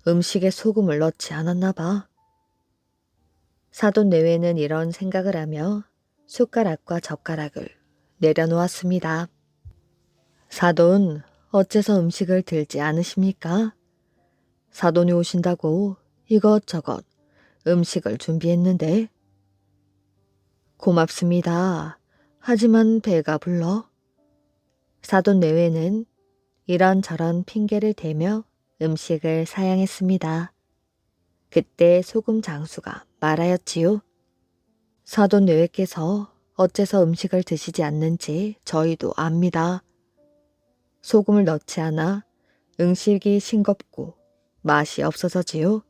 음식에 소금을 넣지 않았나 봐. 사돈 내외는 이런 생각을 하며 숟가락과 젓가락을 내려놓았습니다. 사돈, 어째서 음식을 들지 않으십니까? 사돈이 오신다고 이것저것 음식을 준비했는데. 고맙습니다. 하지만 배가 불러. 사돈 내외는 이런저런 핑계를 대며 음식을 사양했습니다. 그때 소금 장수가 말하였지요. 사돈 내외께서 어째서 음식을 드시지 않는지 저희도 압니다. 소금을 넣지 않아 음식이 싱겁고 맛이 없어서지요.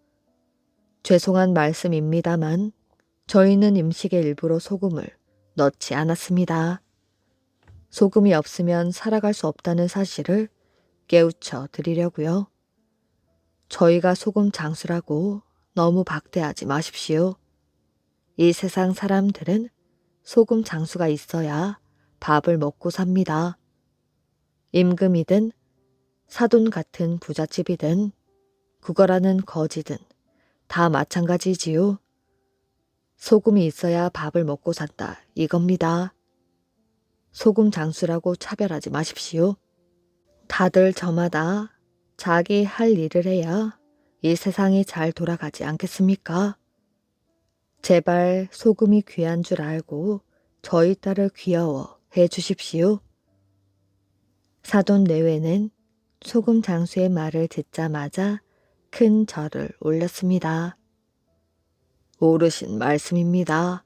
죄송한 말씀입니다만 저희는 음식에 일부러 소금을 넣지 않았습니다. 소금이 없으면 살아갈 수 없다는 사실을 깨우쳐 드리려고요. 저희가 소금 장수라고 너무 박대하지 마십시오. 이 세상 사람들은 소금 장수가 있어야 밥을 먹고 삽니다. 임금이든 사돈 같은 부잣집이든 국어라는 거지든 다 마찬가지지요. 소금이 있어야 밥을 먹고 산다 이겁니다. 소금 장수라고 차별하지 마십시오. 다들 저마다 자기 할 일을 해야 이 세상이 잘 돌아가지 않겠습니까? 제발 소금이 귀한 줄 알고 저희 딸을 귀여워해 주십시오. 사돈 내외는 소금 장수의 말을 듣자마자 큰 절을 올렸습니다. 옳으신 말씀입니다.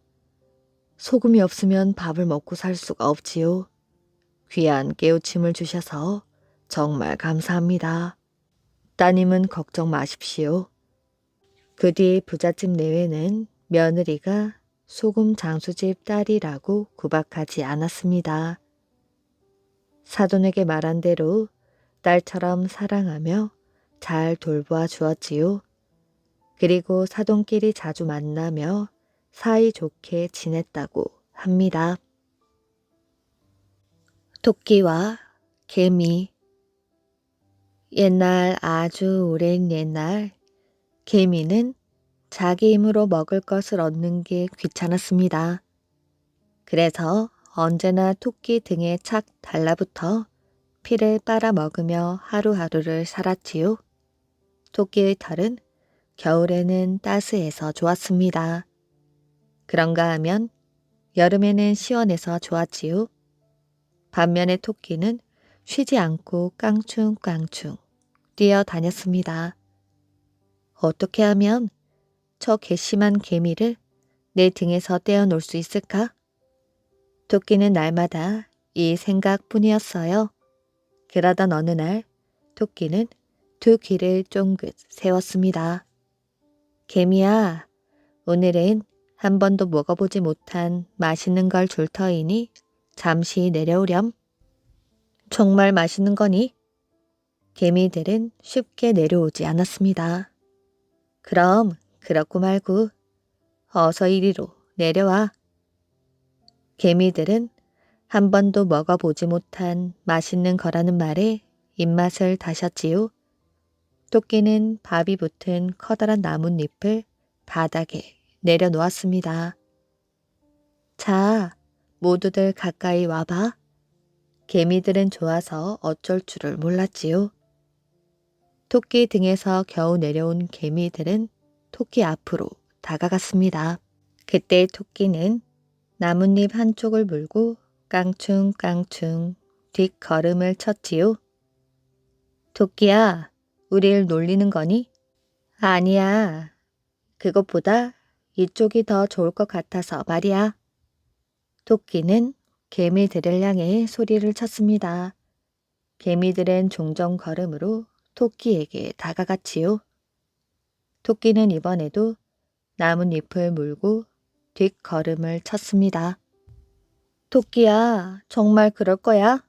소금이 없으면 밥을 먹고 살 수가 없지요. 귀한 깨우침을 주셔서 정말 감사합니다. 따님은 걱정 마십시오. 그 뒤 부잣집 내외는 며느리가 소금 장수집 딸이라고 구박하지 않았습니다. 사돈에게 말한 대로 딸처럼 사랑하며 잘 돌보아 주었지요. 그리고 사돈끼리 자주 만나며 사이좋게 지냈다고 합니다. 토끼와 개미. 옛날, 아주 오랜 옛날, 개미는 자기 힘으로 먹을 것을 얻는 게 귀찮았습니다. 그래서 언제나 토끼 등에 착 달라붙어 피를 빨아먹으며 하루하루를 살았지요. 토끼의 털은 겨울에는 따스해서 좋았습니다. 그런가 하면 여름에는 시원해서 좋았지요. 반면에 토끼는 쉬지 않고 깡충깡충 뛰어다녔습니다. 어떻게 하면 저 괘씸한 개미를 내 등에서 떼어놓을 수 있을까? 토끼는 날마다 이 생각뿐이었어요. 그러던 어느 날 토끼는 두 귀를 쫑긋 세웠습니다. 개미야, 오늘은 한 번도 먹어보지 못한 맛있는 걸 줄 터이니 잠시 내려오렴. 정말 맛있는 거니? 개미들은 쉽게 내려오지 않았습니다. 그럼 그렇고 말고 어서 이리로 내려와. 개미들은 한 번도 먹어보지 못한 맛있는 거라는 말에 입맛을 다셨지요. 토끼는 밥이 붙은 커다란 나뭇잎을 바닥에 내려놓았습니다. 자, 모두들 가까이 와봐. 개미들은 좋아서 어쩔 줄을 몰랐지요. 토끼 등에서 겨우 내려온 개미들은 토끼 앞으로 다가갔습니다. 그때 토끼는 나뭇잎 한쪽을 물고 깡충깡충 뒷걸음을 쳤지요. 토끼야, 우릴 놀리는 거니? 아니야. 그것보다 이쪽이 더 좋을 것 같아서 말이야. 토끼는 개미들을 향해 소리를 쳤습니다. 개미들은 종종 걸음으로 토끼에게 다가갔지요. 토끼는 이번에도 나뭇잎을 물고 뒷걸음을 쳤습니다. 토끼야, 정말 그럴 거야?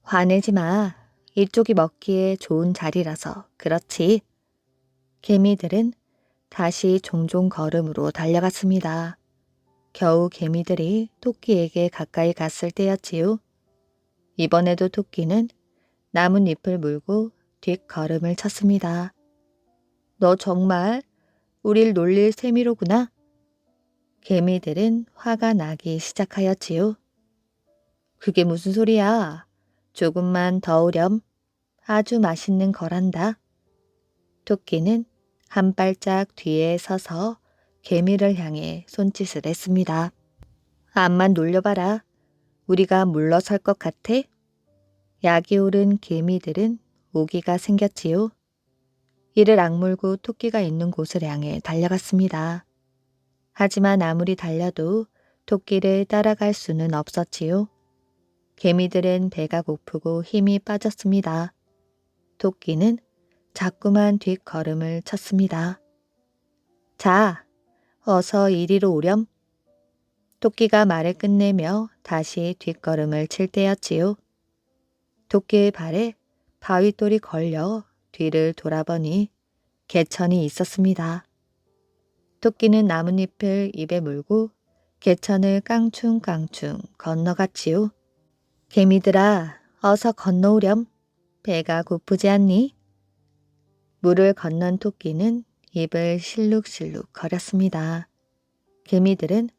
화내지 마. 이쪽이 먹기에 좋은 자리라서 그렇지. 개미들은 다시 종종 걸음으로 달려갔습니다. 겨우 개미들이 토끼에게 가까이 갔을 때였지요. 이번에도 토끼는 나뭇잎을 물고 뒷걸음을 쳤습니다. 너 정말 우릴 놀릴 셈이로구나. 개미들은 화가 나기 시작하였지요. 그게 무슨 소리야? 조금만 더 오렴. 아주 맛있는 거란다. 토끼는 한 발짝 뒤에 서서 개미를 향해 손짓을 했습니다. 암만 놀려봐라. 우리가 물러설 것 같아? 약이 오른 개미들은 오기가 생겼지요. 이를 악물고 토끼가 있는 곳을 향해 달려갔습니다. 하지만 아무리 달려도 토끼를 따라갈 수는 없었지요. 개미들은 배가 고프고 힘이 빠졌습니다. 토끼는 자꾸만 뒷걸음을 쳤습니다. 자, 어서 이리로 오렴. 토끼가 말을 끝내며 다시 뒷걸음을 칠 때였지요. 토끼의 발에 바위돌이 걸려 뒤를 돌아보니 개천이 있었습니다. 토끼는 나뭇잎을 입에 물고 개천을 깡충깡충 건너갔지요. 개미들아, 어서 건너오렴. 배가 고프지 않니? 물을 건넌 토끼는 입을 실룩실룩 거렸습니다. 개미들은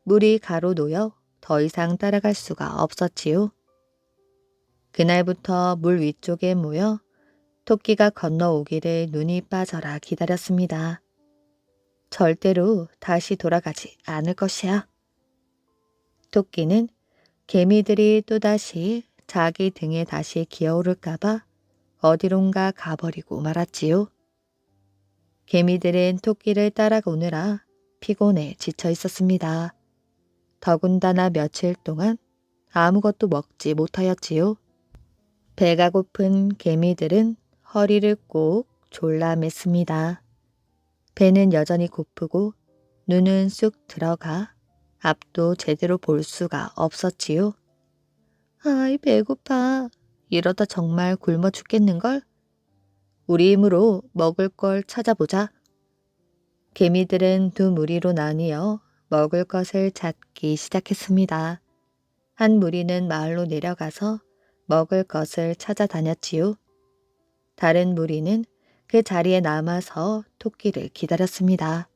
물이 가로놓여 더 이상 따라갈 수가 없었지요. 그날부터 물 위쪽에 모여 토끼가 건너오기를 눈이 빠져라 기다렸습니다. 절대로 다시 돌아가지 않을 것이야. 토끼는 개미들이 또다시 자기 등에 다시 기어오를까봐 어디론가 가버리고 말았지요. 개미들은 토끼를 따라오느라 피곤해 지쳐 있었습니다. 더군다나 며칠 동안 아무것도 먹지 못하였지요. 배가 고픈 개미들은 허리를 꼭 졸라맸습니다. 배는 여전히 고프고 눈은 쑥 들어가 앞도 제대로 볼 수가 없었지요. 아이 배고파. 이러다 정말 굶어 죽겠는걸? 우리 힘으로 먹을 걸 찾아보자. 개미들은 두 무리로 나뉘어 먹을 것을 찾기 시작했습니다. 한 무리는 마을로 내려가서 먹을 것을 찾아다녔지요. 다른 무리는 그 자리에 남아서 토끼를 기다렸습니다.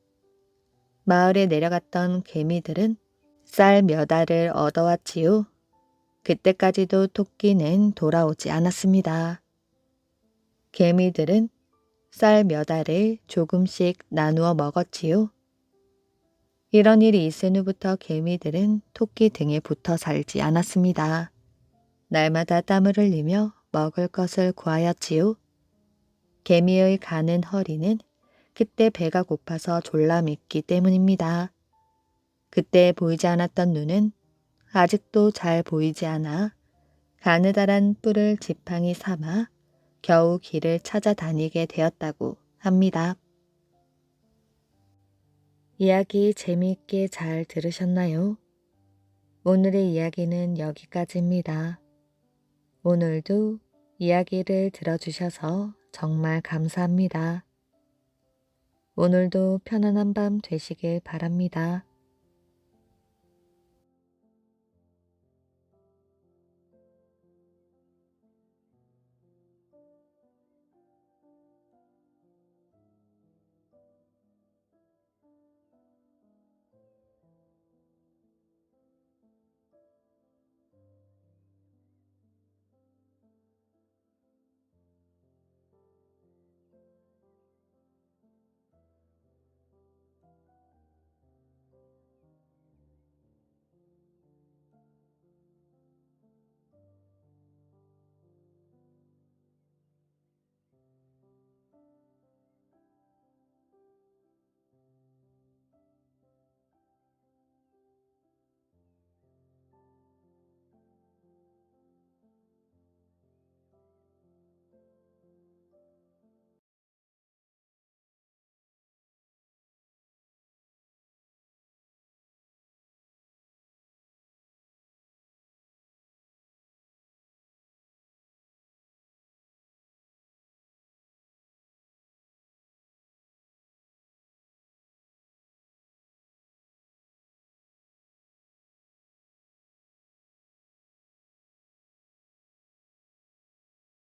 마을에 내려갔던 개미들은 쌀 몇 알을 얻어왔지요. 그때까지도 토끼는 돌아오지 않았습니다. 개미들은 쌀 몇 알을 조금씩 나누어 먹었지요. 이런 일이 있은 후부터 개미들은 토끼 등에 붙어 살지 않았습니다. 날마다 땀을 흘리며 먹을 것을 구하였지요. 개미의 가는 허리는 그때 배가 고파서 졸라맸기 때문입니다. 그때 보이지 않았던 눈은 아직도 잘 보이지 않아 가느다란 뿔을 지팡이 삼아 겨우 길을 찾아다니게 되었다고 합니다. 이야기 재미있게 잘 들으셨나요? 오늘의 이야기는 여기까지입니다. 오늘도 이야기를 들어주셔서 정말 감사합니다. 오늘도 편안한 밤 되시길 바랍니다.